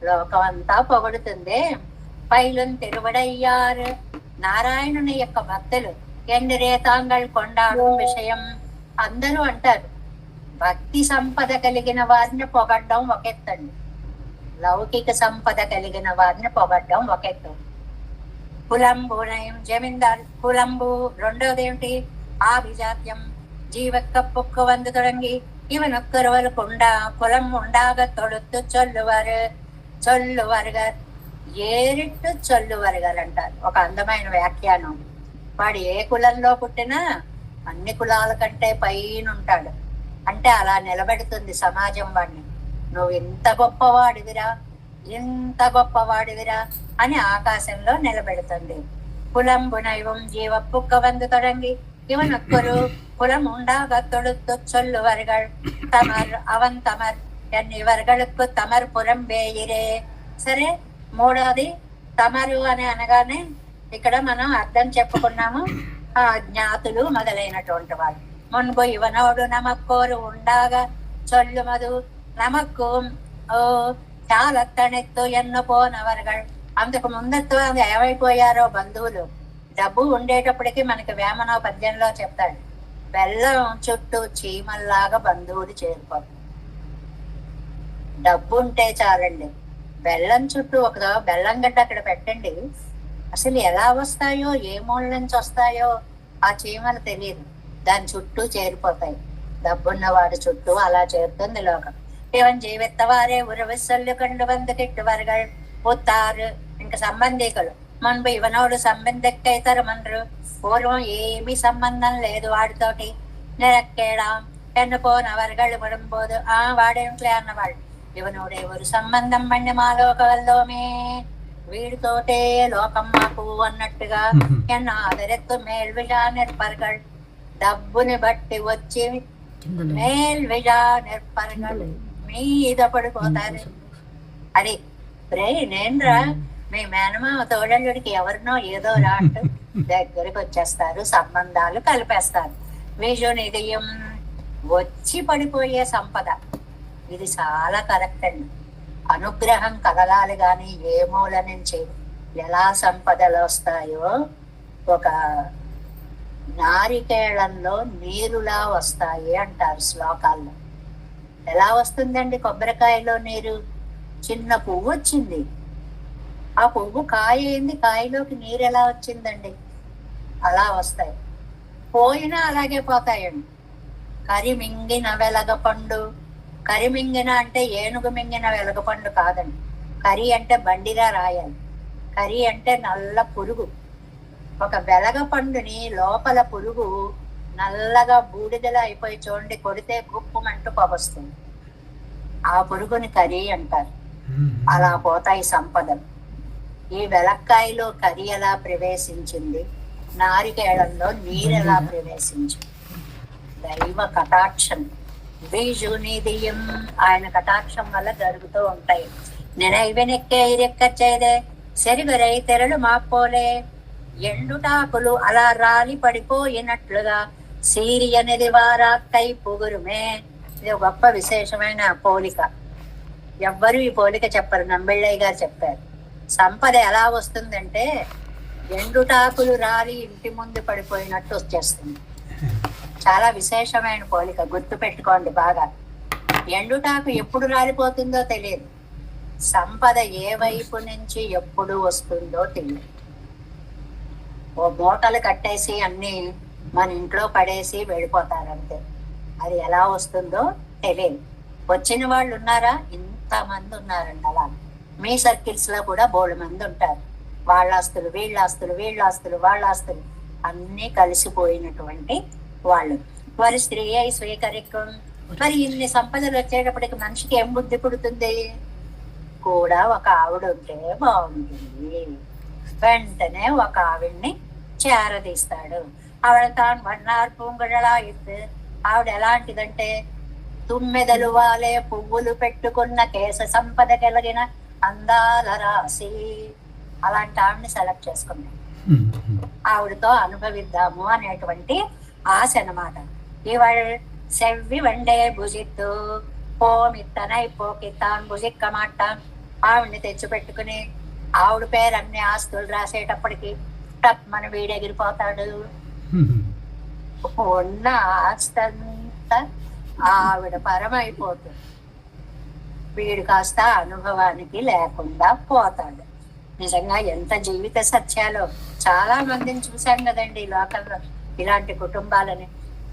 లోకం అంతా పొగడుతుంది. పైలున్ తిరువడయ్యారు. నారాయణుని యొక్క భక్తులు ఎండిరే తాంగల్ కొండాడు విషయం అందరూ అంటారు. భక్తి సంపద కలిగిన వారిని పొగడ్డం ఒక ఎత్తండి, లౌకిక సంపద కలిగిన వారిని పొగడ్డం ఒక ఎత్తు. కులంబు నయం జమీందారు కులంబు. 2వది ఏమిటి? ఆభిజాత్యం జీవక్క పొక్కు వందు తొడంగి ఇవనొక్కరువలు కుండ కులం ఉండాగ తొడుత్తు చొల్లువరుగర్. ఏరిట్టు చొల్లువరుగర్ అంటారు. ఒక అందమైన వ్యాఖ్యానం. వాడు ఏ కులంలో పుట్టినా అన్ని కులాల కంటే పైన ఉంటాడు అంటే అలా నిలబెడుతుంది సమాజం వాడిని. నువ్వు ఇంత గొప్పవాడివిరా, ఇంత గొప్పవాడివిరా అని ఆకాశంలో నిలబెడుతుంది. புலம்புனைவும் ஜீவ புக்க வந்து தொடங்கி இவனுக்கொரு புலம் உண்டாக தொடுத்து சொல்லுவர்கள் தமர் அவன் తమర్ ఎన్ ఇవర్గలకు తమర్ పురంబేయిరే. సరే, మూడోది తమరు అని అనగానే ఇక్కడ మనం అర్థం చెప్పుకున్నాము, జ్ఞాతులు మొదలైనటువంటి వారు. మున్పు ఇవనోడు నమక్కోరు ఉండాగా చొల్లుమదు నమక్కు చాలా తణెత్తు ఎన్నుపోనవర్గల్. అందుకు ముందత్తు ఏమైపోయారో బంధువులు. డబ్బు ఉండేటప్పటికి మనకి వేమన పద్యంలో చెప్తాడు, బెల్లం చుట్టూ చీమల్లాగా బంధువులు చేరిపోతారు. డబ్బు ఉంటే చాలండి, బెల్లం చుట్టూ ఒక బెల్లం గడ్డ అక్కడ పెట్టండి, అసలు ఎలా వస్తాయో ఏ మూల నుంచి వస్తాయో ఆ చీమలు తెలియదు, దాని చుట్టూ చేరిపోతాయి. డబ్బున్న వాడి చుట్టూ అలా చేరుతుంది లోకం. ఇవన్ జీవితవారే ఉరవిసల్లు కండు వంద కిట్టువర్గల్ పుత్తారు. ఇంకా సంబంధికులు మున్పు ఇవనోడు సంబంధికైతారు మన్రు. పూర్వం ఏమీ సంబంధం లేదు వాడితోటి. నిరక్కేడా ఎన్నుపోనవర్గళ్ళు పడంపోదు. వాడేంట్లే అన్నవాళ్ళు. ఇవనోడే ஒரு సంబంధం బండి మాలోకవల్లోమే, వీడితోటే లోకం మాకు అన్నట్టుగా ఎన్న ఆదరెత్తు మేల్విజా నిర్పరగల్. డబ్బుని బట్టి వచ్చి మేల్విజా నిర్పరగల్ మీద పడిపోతారు. అది రే నేనురా మీ మేనమామ తోడల్లుడికి ఎవరినో ఏదో రాట్టు దగ్గరికి వచ్చేస్తారు, సంబంధాలు కలిపేస్తారు. విజునిదయం వచ్చి పడిపోయే సంపద. ఇది చాలా కరెక్ట్ అండి. అనుగ్రహం కలగాలి గాని ఏ మూల నుంచి ఎలా సంపదలు వస్తాయో ఒక నారికేళంలో నీరులా వస్తాయి అంటారు శ్లోకాల్లో. ఎలా వస్తుందండి కొబ్బరికాయలో నీరు? చిన్న పువ్వు వచ్చింది, ఆ పువ్వు కాయ అయింది, కాయలోకి నీరు ఎలా వచ్చిందండి? అలా వస్తాయి. పోయినా అలాగే పోతాయండి. కరిమింగిన వెలగపండు. కరిమింగిన అంటే ఏనుగు మింగిన వెలగపండు కాదండి. కరి అంటే బండిరా రాయాలి. కరి అంటే నల్ల పురుగు. ఒక వెలగపండుని లోపల పురుగు నల్లగా బూడిదలా అయిపోయి చూడండి, కొడితే గుప్పుమంటూ పొగొస్తుంది. ఆ పురుగుని కరి అంటారు. అలా పోతాయి సంపదలు. ఈ వెలక్కాయలో కరి ఎలా ప్రవేశించింది, నారికేళంలో నీరెలా ప్రవేశించింది? దైవ కటాక్షం. బీజునిదియం, ఆయన కటాక్షం వల్ల జరుగుతూ ఉంటాయి. నెనైవెనెక్కే ఇరెక్కచ్చేదే సెరివరై తెరలు మాపోలే. ఎండుటాకులు అలా రాలి పడిపోయినట్లుగా సీరి అనేది వారాక్కై పొగురుమే. ఇది ఒక గొప్ప విశేషమైన పోలిక. ఎవ్వరూ ఈ పోలిక చెప్పరు, నంబిళ్ళయ్య గారు చెప్పారు. సంపద ఎలా వస్తుందంటే ఎండుటాకులు రాలి ఇంటి ముందు పడిపోయినట్టు వచ్చేస్తుంది. చాలా విశేషమైన పోలిక, గుర్తు పెట్టుకోండి బాగా. ఎండుటాకు ఎప్పుడు రాలిపోతుందో తెలియదు, సంపద ఏ వైపు నుంచి ఎప్పుడు వస్తుందో తెలియదు. ఓ మూటలు కట్టేసి అన్ని మన ఇంట్లో పడేసి వెళ్ళిపోతారంతే. అది ఎలా వస్తుందో తెలియదు. వచ్చిన వాళ్ళు ఉన్నారా? ఇంతమంది ఉన్నారంట. అలా మీ సర్కిల్స్ లో కూడా బోల్డ్ మంది ఉంటారు. వాళ్ళ ఆస్తులు వీళ్ళ ఆస్తులు, వీళ్ళ ఆస్తులు వాళ్ళ ఆస్తులు అన్ని కలిసిపోయినటువంటి వాళ్ళు. వారి స్త్రీ అయి స్వీకరికం. మరి ఇన్ని సంపదలు వచ్చేటప్పటికి మనిషికి ఏం బుద్ధి పుడుతుంది? కూడా ఒక ఆవిడ ఉంటే బాగుంటుంది. వెంటనే ఒక ఆవిడ్ని చేరదీస్తాడు. ఆవిడ తాను వన్నార్ పూంగడలా ఇస్తే, ఆవిడ ఎలాంటిదంటే తుమ్మెదలు వాలే పువ్వులు పెట్టుకున్న కేశ సంపద కలిగిన అందాల రాశి. అలాంటి ఆవిడని సెలెక్ట్ చేసుకున్నాం, ఆవిడతో అనుభవిద్దాము అనేటువంటి ఆశ అన్నమాట. ఇవాళ సెవ్వి వండే భుజిత్తు పోమిత్తనై పోకిత్తాన్ భుజిక్క మాట్టాన్. ఆవిడ్ని తెచ్చిపెట్టుకుని ఆవిడ పేరు అన్ని ఆస్తులు రాసేటప్పటికి మన వీడెగిరిపోతాడు. ఉన్న ఆస్తంతా ఆవిడ పరమైపోతుంది. వీడు కాస్త అనుభవానికి లేకుండా పోతాడు. నిజంగా ఎంత జీవిత సత్యాలో. చాలా మందిని చూశాం కదండి ఈ లోకంలో ఇలాంటి కుటుంబాలని.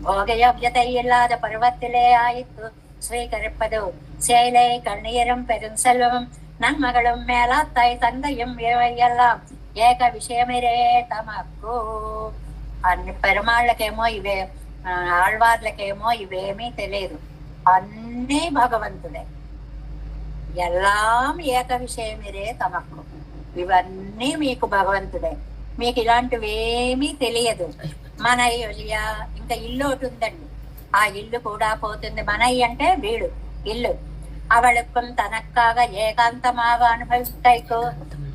భోగయోగ్యత ఇల్లాద పర్వతిలే ఆయిత్తు స్వీకరిప్పదు சேலை கண்ணீரம் பெருஞ்செல்வம் நன்மகளும் மேலாத்தாய் தந்தையும் ఏవయ్యల్లాం ఏక విషయమిరే తమకు. అన్ని పెరుమాళ్ళకేమో ఇవే ఆళ్వార్లకేమో ఇవేమీ తెలియదు, అన్నీ భగవంతుడే. ఎల్లాం ఏక విషయమిరే తమకు, ఇవన్నీ మీకు భగవంతుడే. మీకు ఇలాంటివేమీ తెలియదు. మనయ్య ఇంకా ఇల్లు ఒకటి ఉందండి, ఆ ఇల్లు కూడా పోతుంది. మనయ్య అంటే వీడు ఇల్లు. అవళుக்கும் తనక్కాగ ఏకాంతమాగ అనుభవిస్తైకు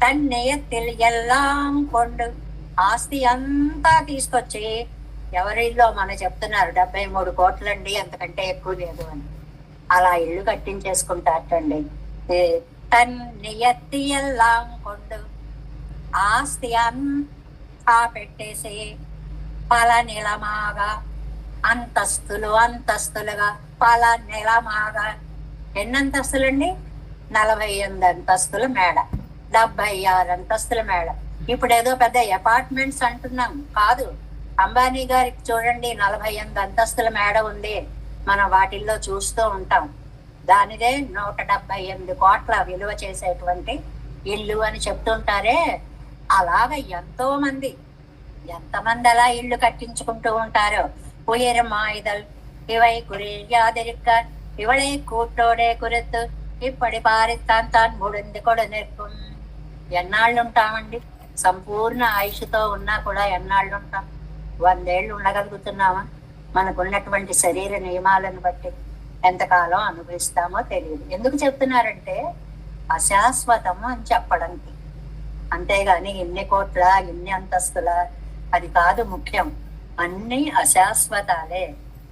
తన్నెయత్తిల్ ఎల్లాం కొండు, ఆస్తి అంతా తీసుకొచ్చి ఎవరిల్లో మన చెప్తున్నారు 73 కోట్లండి, అంతకంటే ఎక్కువ లేదు అని. అలా ఇల్లు కట్టించేసుకుంటారటండి. తన్నెయత్తి ఎల్లాం కొండు, ఆస్తి అంతా పెట్టేసి పల నిలమాగా అంతస్తులు అంతస్తులుగా పల నిలమాగా. ఎన్ని అంతస్తులండి? 48 అంతస్తుల మేడ, 76 అంతస్తుల మేడ. ఇప్పుడు ఏదో పెద్ద అపార్ట్మెంట్స్ అంటున్నాం కాదు. అంబానీ గారికి చూడండి 48 అంతస్తుల మేడ ఉంది, మనం వాటిల్లో చూస్తూ ఉంటాం. దానిదే 178 కోట్ల విలువ చేసేటువంటి ఇల్లు అని చెప్తుంటారే. అలాగ ఎంతమంది అలా ఇల్లు కట్టించుకుంటూ ఉంటారో. ఉయరమాయిదల్ ఇవై కురియాదిరిక్క ఇవళే కూటోడే కురెత్తు ఇప్పటి పారిస్తాన్ ముడింది కూడా నేర్పం. ఎన్నాళ్ళు ఉంటామండి? సంపూర్ణ ఆయుష్తో ఉన్నా కూడా ఎన్నాళ్ళు ఉంటాం? 100 ఏళ్ళు ఉండగలుగుతున్నామా? మనకున్నటువంటి శరీర నియమాలను బట్టి ఎంతకాలం అనుభవిస్తామో తెలియదు. ఎందుకు చెప్తున్నారంటే అశాశ్వతము అని చెప్పడానికి, అంతేగాని ఇన్ని కోట్ల ఇన్ని అంతస్తుల అది కాదు ముఖ్యం. అన్ని అశాశ్వతాలే.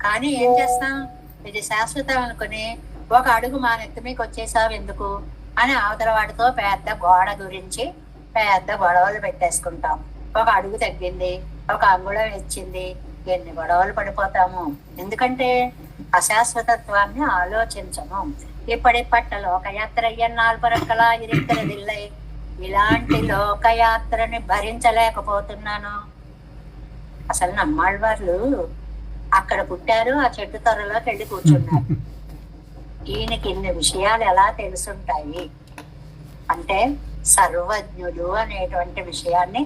కానీ ఏం చేస్తాం? ఇది శాశ్వతం అనుకుని ఒక అడుగు మా నెత్తి మీకు వచ్చేసావు ఎందుకు అని అవతల వాడితో పెద్ద గోడ గురించి పెద్ద గొడవలు పెట్టేసుకుంటాం. ఒక అడుగు తగ్గింది, ఒక అంగుళం ఇచ్చింది, ఎన్ని గొడవలు పడిపోతాము. ఎందుకంటే అశాశ్వతత్వాన్ని ఆలోచించము. ఇప్పటి పట్ట లోకయాత్ర అయ్యన్నాళ్ళు పరక్కలా ఇరిక్కలదిల్లై, ఇలాంటి లోకయాత్రని భరించలేకపోతున్నాను. అసలు నమ్మాళ్ళవార్లు అక్కడ పుట్టారు, ఆ చెట్టు త్వరలోకి వెళ్ళి కూర్చున్నారు. ఈయనకి ఇన్ని విషయాలు ఎలా తెలుసుంటాయి అంటే సర్వజ్ఞుడు అనేటువంటి విషయాన్ని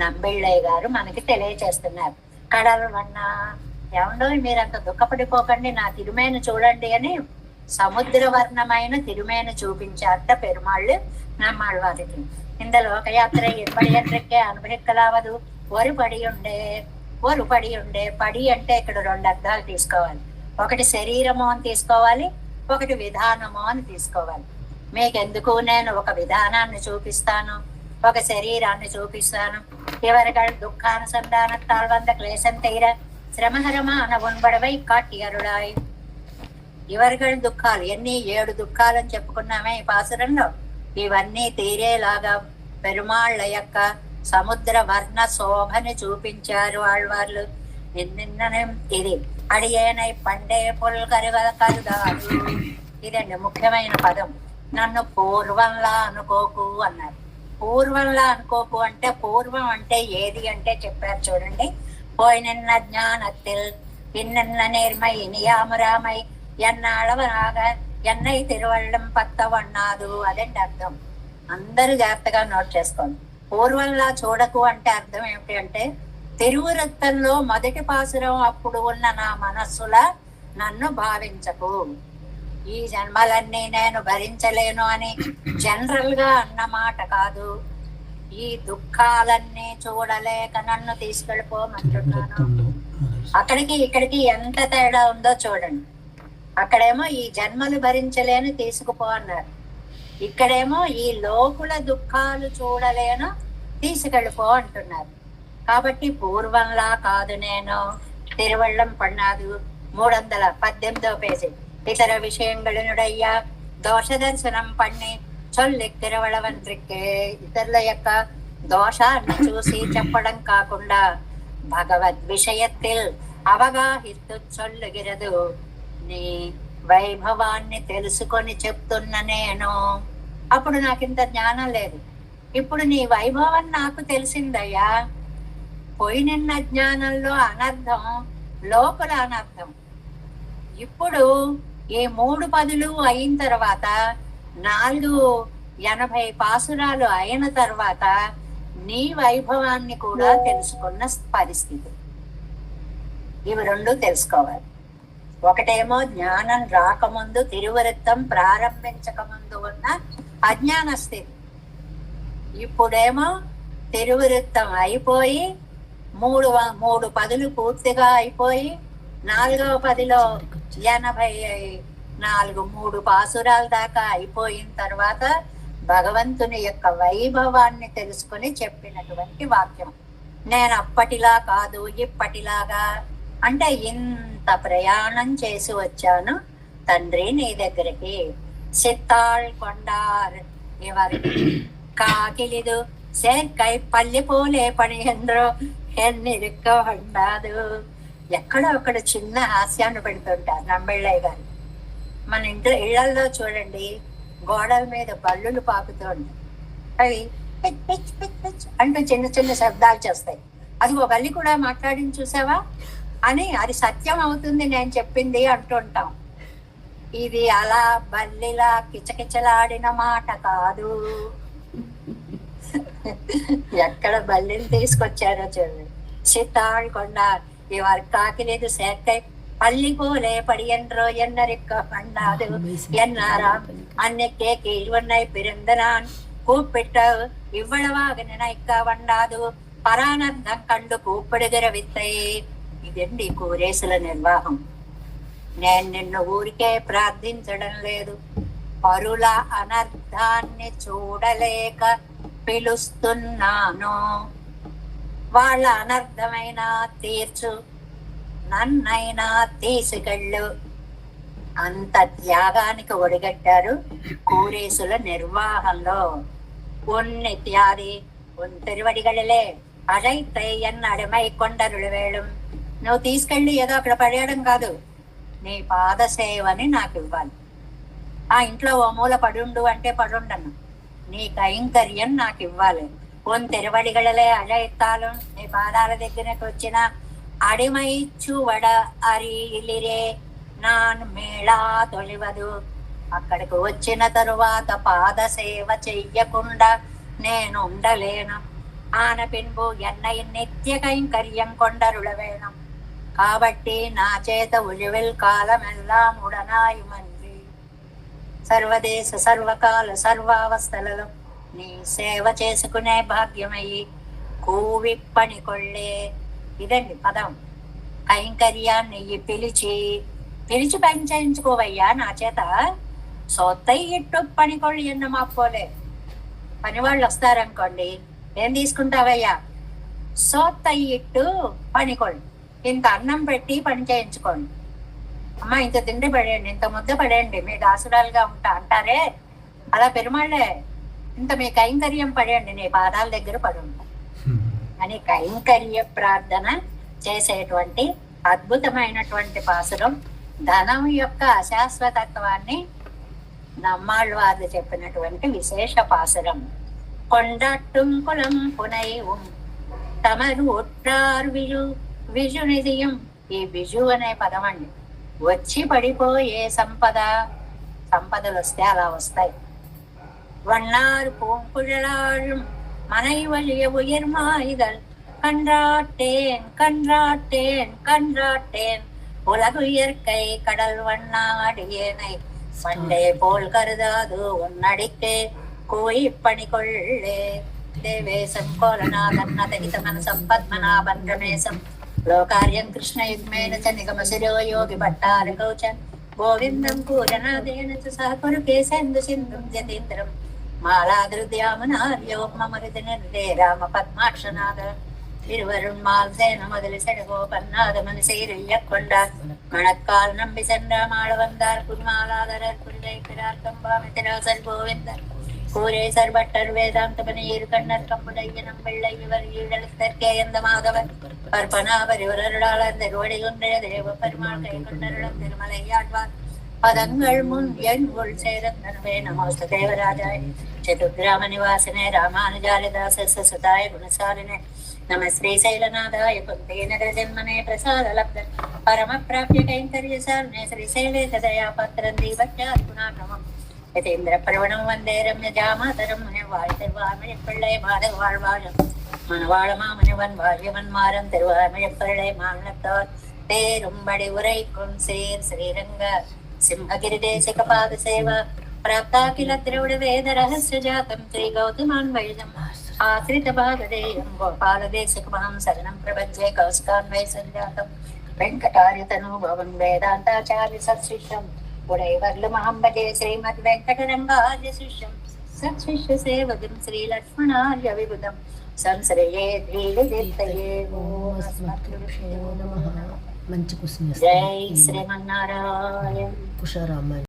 నంబిళ్ళయ్య గారు మనకి తెలియచేస్తున్నారు. కడలవన్నా ఏమండో మీరంత దుఃఖపడిపోకండి, నా తిరుమేను చూడండి అని సముద్ర వర్ణమైన తిరుమేను చూపించారట పెరుమాళ్ళు నమ్మాళ్ళవారికి. ఇంత లోకయాత్ర ఎప్పటి ఎంట్రెక్కే అనుభవిక్కలావదు ఒరు పడి ఉండే పడి అంటే ఇక్కడ 2 అర్థాలు తీసుకోవాలి. ఒకటి శరీరము అని తీసుకోవాలి, ఒకటి విధానము అని తీసుకోవాలి. మీకెందుకు నేను ఒక విధానాన్ని చూపిస్తాను, ఒక శరీరాన్ని చూపిస్తాను. ఇవరగల్ దుఃఖానుసంధానத்தால் வந்த క్లేశం తీర శ్రమహరமான உன்படவை காட்டியருளாய். ఇవరగల్ దుఃఖాలు ఎన్ని 7 దుఃఖాలు అని చెప్పుకున్నామే ఈ పాసురంలో. ఇవన్నీ తీరేలాగా పెరుమాళ్ళ యొక్క సముద్ర వర్ణ శోభని చూపించారు ఆళ్వార్లు. ఇది అడియేనై పండే కరుగాదు. ఇదండి ముఖ్యమైన పదం. నన్ను పూర్వంలా అనుకోకు అన్నారు. పూర్వంలా అనుకోకు అంటే పూర్వం అంటే ఏది అంటే చెప్పారు చూడండి. పోయినన్న జ్ఞానத்தில் ఇన్నన్న నేర్మై నియామరామై ఎన్నాళ్ళవరాగ ఎన్నై తిరువళ్ళం పత్తవన్నాదు. అదండి అర్థం. అందరూ జాగ్రత్తగా నోట్ చేసుకోండి. పూర్వంలా చూడకు అంటే అర్థం ఏమిటి అంటే తిరువురత్తంలో మొదటి పాసురం అప్పుడు ఉన్న నా మనస్సులా నన్ను భావించకు. ఈ జన్మలన్నీ నేను భరించలేను అని జనరల్ గా అన్నమాట కాదు. ఈ దుఃఖాలన్నీ చూడలేక నన్ను తీసుకెళ్ళిపోమంటున్నాను. అక్కడికి ఇక్కడికి ఎంత తేడా ఉందో చూడండి. అక్కడేమో ఈ జన్మలు భరించలేను తీసుకుపో అన్నారు, ఇక్కడేమో ఈ లోకుల దుఃఖాలు చూడలేను తీసుకెళ్ళిపో అంటున్నారు. కాబట్టి పూర్వంలా కాదు నేను. తిరువళ్ళం పన్నాదు 318వ పేజీ. ఇతర విషయంగళనుడయ్యా దోష దర్శనం పన్ని చొల్లి తిరువళవంత్రికే. ఇతరుల యొక్క దోషాన్ని చూసి చెప్పడం కాకుండా భగవద్ విషయத்தில் అవగాహిస్తూ చొల్లుగిరదు. నీ వైభవాన్ని తెలుసుకొని చెప్తున్న నేను. అప్పుడు నాకింత జ్ఞానం లేదు, ఇప్పుడు నీ వైభవం నాకు తెలిసిందయ్యా. పోయిన జ్ఞానంలో అనర్థం, లోపల అనర్థం. ఇప్పుడు ఈ 3 పదులు అయిన తర్వాత 480 పాసురాలు అయిన తర్వాత నీ వైభవాన్ని కూడా తెలుసుకున్న పరిస్థితి. ఇవి రెండు తెలుసుకోవాలి. ఒకటేమో జ్ఞానం రాకముందు, తిరువృత్తం ప్రారంభించక ముందు ఉన్న అజ్ఞాన స్థితి. ఇప్పుడేమో తిరువృత్తం అయిపోయి మూడు పదులు పూర్తిగా అయిపోయి 4వ పదిలో 84 3 పాసురాల దాకా అయిపోయిన తర్వాత భగవంతుని యొక్క వైభవాన్ని తెలుసుకుని చెప్పినటువంటి వాక్యం. నేను అప్పటిలా కాదు, ఇప్పటిలాగా, అంటే ఇంత ప్రయాణం చేసి వచ్చాను తండ్రి నీ దగ్గరికి. సిత్తాళ్ కొండార్ ఇవర్ కాకిలిదు சேர்க்கை పల్లి పోలే పని ఎందరో ఎన్నిరిక్క ఉండాదు. ఎక్కడో అక్కడ చిన్న హాస్యాన్ని పెడుతుంటారు నంబెళ్ళయ్య గారు. మన ఇళ్లలో చూడండి, గోడల మీద బల్లులు పాకుతూ ఉంటాయి. అవి పిచ్ పిచ్ పిచ్ పిచ్ అంటూ చిన్న చిన్న శబ్దాలు చేస్తాయి. అది ఒక బల్లి కూడా మాట్లాడింది చూసావా అని, అది సత్యం అవుతుంది నేను చెప్పింది అంటుంటాం. ఇది అలా బల్లిలా కిచకిచలాడిన మాట కాదు. ఎక్కడ బల్లిని తీసుకొచ్చారో చూడండి. సిత్తాళ్ కొండ ఇవారు కాకిలేదు சேர்க்கை பள்ளி போலே படியென்றோ என்னரிக்க பண்ணாது என்னாராம் அன்னைக்கே கீழ்வண்ணை பிறந்தனான் கூப்பிட்ட இவ்வளவாக நினைக்க வண்டாదు పరానర్థం కండు కూப்பிడుగిற విత్తై. ఇదండి కూరేసుల నిర్వాహం. నేను నిన్ను ఊరికే ప్రార్థించడం లేదు, పరుల అనర్థాన్ని చూడలేక పిలుస్తున్నాను. వాళ్ళ అనర్థమైన తీర్చు, నన్నైనా తీసుకెళ్ళు. అంత త్యాగానికి ఒడిగట్టారు కూరేసుల నిర్వాహంలో. ఉన్నిత్యాది తిరువడిగలే అడైతే అడమై కొండరుడు వేళం. నువ్వు తీసుకెళ్ళి ఏదో అక్కడ పడేయడం కాదు, నీ పాద సేవని నాకు ఇవ్వాలి. ఆ ఇంట్లో ఓ మూల పడుండు అంటే పడుండను, నీ కైంకర్యం నాకు ఇవ్వాలి. తిరువడిగలే అడైతాலும் నీ పాదాల దగ్గరకు వచ్చిన అడిమైచ్చు వడ అరిలిరే నాన్ మేళా తొలివదు. అక్కడికి వచ్చిన తరువాత పాద సేవ చెయ్యకుండా నేను ఉండలేను. ఆన పిన్బు ఎన్నై నిత్య కైంకర్యం కొండరుళవేణం. కాబట్టి నా చేత ఉలివిల్ కాలమెల్లాం ఉడనాయుమంది. సర్వదేశ సర్వకాల సర్వావస్థలలో నీ సేవ చేసుకునే భాగ్యమయ్యి కూవిప్పని కొళ్ళే. ఇదండి పదం. కైంకర్యాన్ని పిలిచి పని చేయించుకోవయ్యా నా చేత. సొత్తై ఇట్టు పనికొళ్ళు ఎన్న మాపోలే. పనివాళ్ళు వస్తారనుకోండి, ఏం తీసుకుంటావయ్యా? సోత్తై ఇట్టు పనికొళ్ళు, ఇంత అన్నం పెట్టి పని చేయించుకోండి. అమ్మా ఇంత తిండి పడేయండి, ఇంత ముద్ద పడేయండి, మీ దాసురాలుగా ఉంటా అంటారే, అలా పెరుమాళ్ళే ఇంత మీ కైంకర్యం పడేయండి, నీ పాదాల దగ్గర పడుంటా అని కైంకర్య ప్రార్థన చేసేటువంటి అద్భుతమైనటువంటి పాసురం. ధనం యొక్క అశాశ్వతత్వాన్ని నమ్మాళ్ళు వారు చెప్పినటువంటి విశేష పాసురం. కొండట్టుం కులం పునైవం తమరు ఒట్టారు విజు నిధియం. ఈ విజు అనే పదం అండి. వచ్చి పడిపోయే సంపదలు వస్తే అలా వస్తాయి. వన్నారు పూంకుழலாழும் மனை வலிய உயிர்மாய்தல் கன்றாட்டேன் கன்றாட்டேன் கன்றாட்டேன் உலகு இயற்கை கடல் வண்ணாடியேனை பண்டே போல் கருதாது உன்னடிக்கே கோய் பணிகொள்ளே. దేవేశం కోలనాథన్నతహితమన సంపద్మనాభం రమేశం లోకార్యం కృష్ణయుగ్మేన చ నిగమ శిరో యోగి భట్టారకౌ చ గోవిందం పూజనాదేన చ సహ కురు కేశేందు సింధుం జతీంద్రం మాళాదృద్యామనార్యోమమృత నిర్దే రామ పద్మాక్షనాథ திருவருண்மால் சேன முதலி செடுகோபன்னாத மனுசீரைய கொண்டார் மணக்கால் நம்பி சென்றார் மாள வந்தார் புன்மாலாதரர் புரிதை பிறார் கம்பாமித்திராசல் கோவிந்தர் கூரேசர் பட்டர் வேதாந்த பணியீர் கண்ணர் கம்புடையனம் வெள்ளை விவர் ஈழத்தற்கே எந்த மாதவர் பற்பனாவர் இவரருடாளர் திருவடி கொன்றைய தேவ பெருமாள் கை கொண்டருடம் திருமலையாழ்வார் பதங்கள் முன் என் உள் சேரந்தனவே நமோஸ்த தேவராஜாய் చతుర్గ్రామ నివాసినే రామానుజాలిదాస సుతాయ గుణశాలినే నమ శ్రీశైలనాథాయ కుంతేనగర జన్మనే ప్రసాద లబ్ధ పరమ ప్రాప్య కైంకర్య సారనే శ్రీశైలే సదయా పత్రం దీపత్యాత్మనామం యతేంద్ర ప్రవణం వందే రమ్య జామాతరం வாழ் திருவாமய பிள்ளை பாதக வாழ்வாழம் மணவாள மாமனிவன் வாழியவன் மாறம் திருவாமய பிள்ளை மாநிலத்தார் పేరుంబడి ఉరైకుం సేర్ శ్రీరంగ సింహగిరి దేశిక పాద సేవ ప్రాప్తాఖిల ద్రవిడ వేద రహస్య జాతం శ్రీ గౌతమాన్వైజం ఆశ్రిత భాగదేయం గోపాల దేశిక మహం శరణం ప్రపంచే కౌశికాన్వయ సంజాతం వెంకటార్యతను భవం వేదాంతాచార్య సత్శిష్యం ఉడైవర్లు మహం భజే శ్రీమద్ వెంకటరంగార్య శిష్యం సత్శిష్య సేవకం శ్రీ లక్ష్మణార్య విబుధం సంశ్రయే ధీరదీప్తయే ఓం అస్మద్గురుభ్యో నమః. మంచి క్వశ్చన్ జై శ్రీమన్నారాయణ. కుషారామాయణ.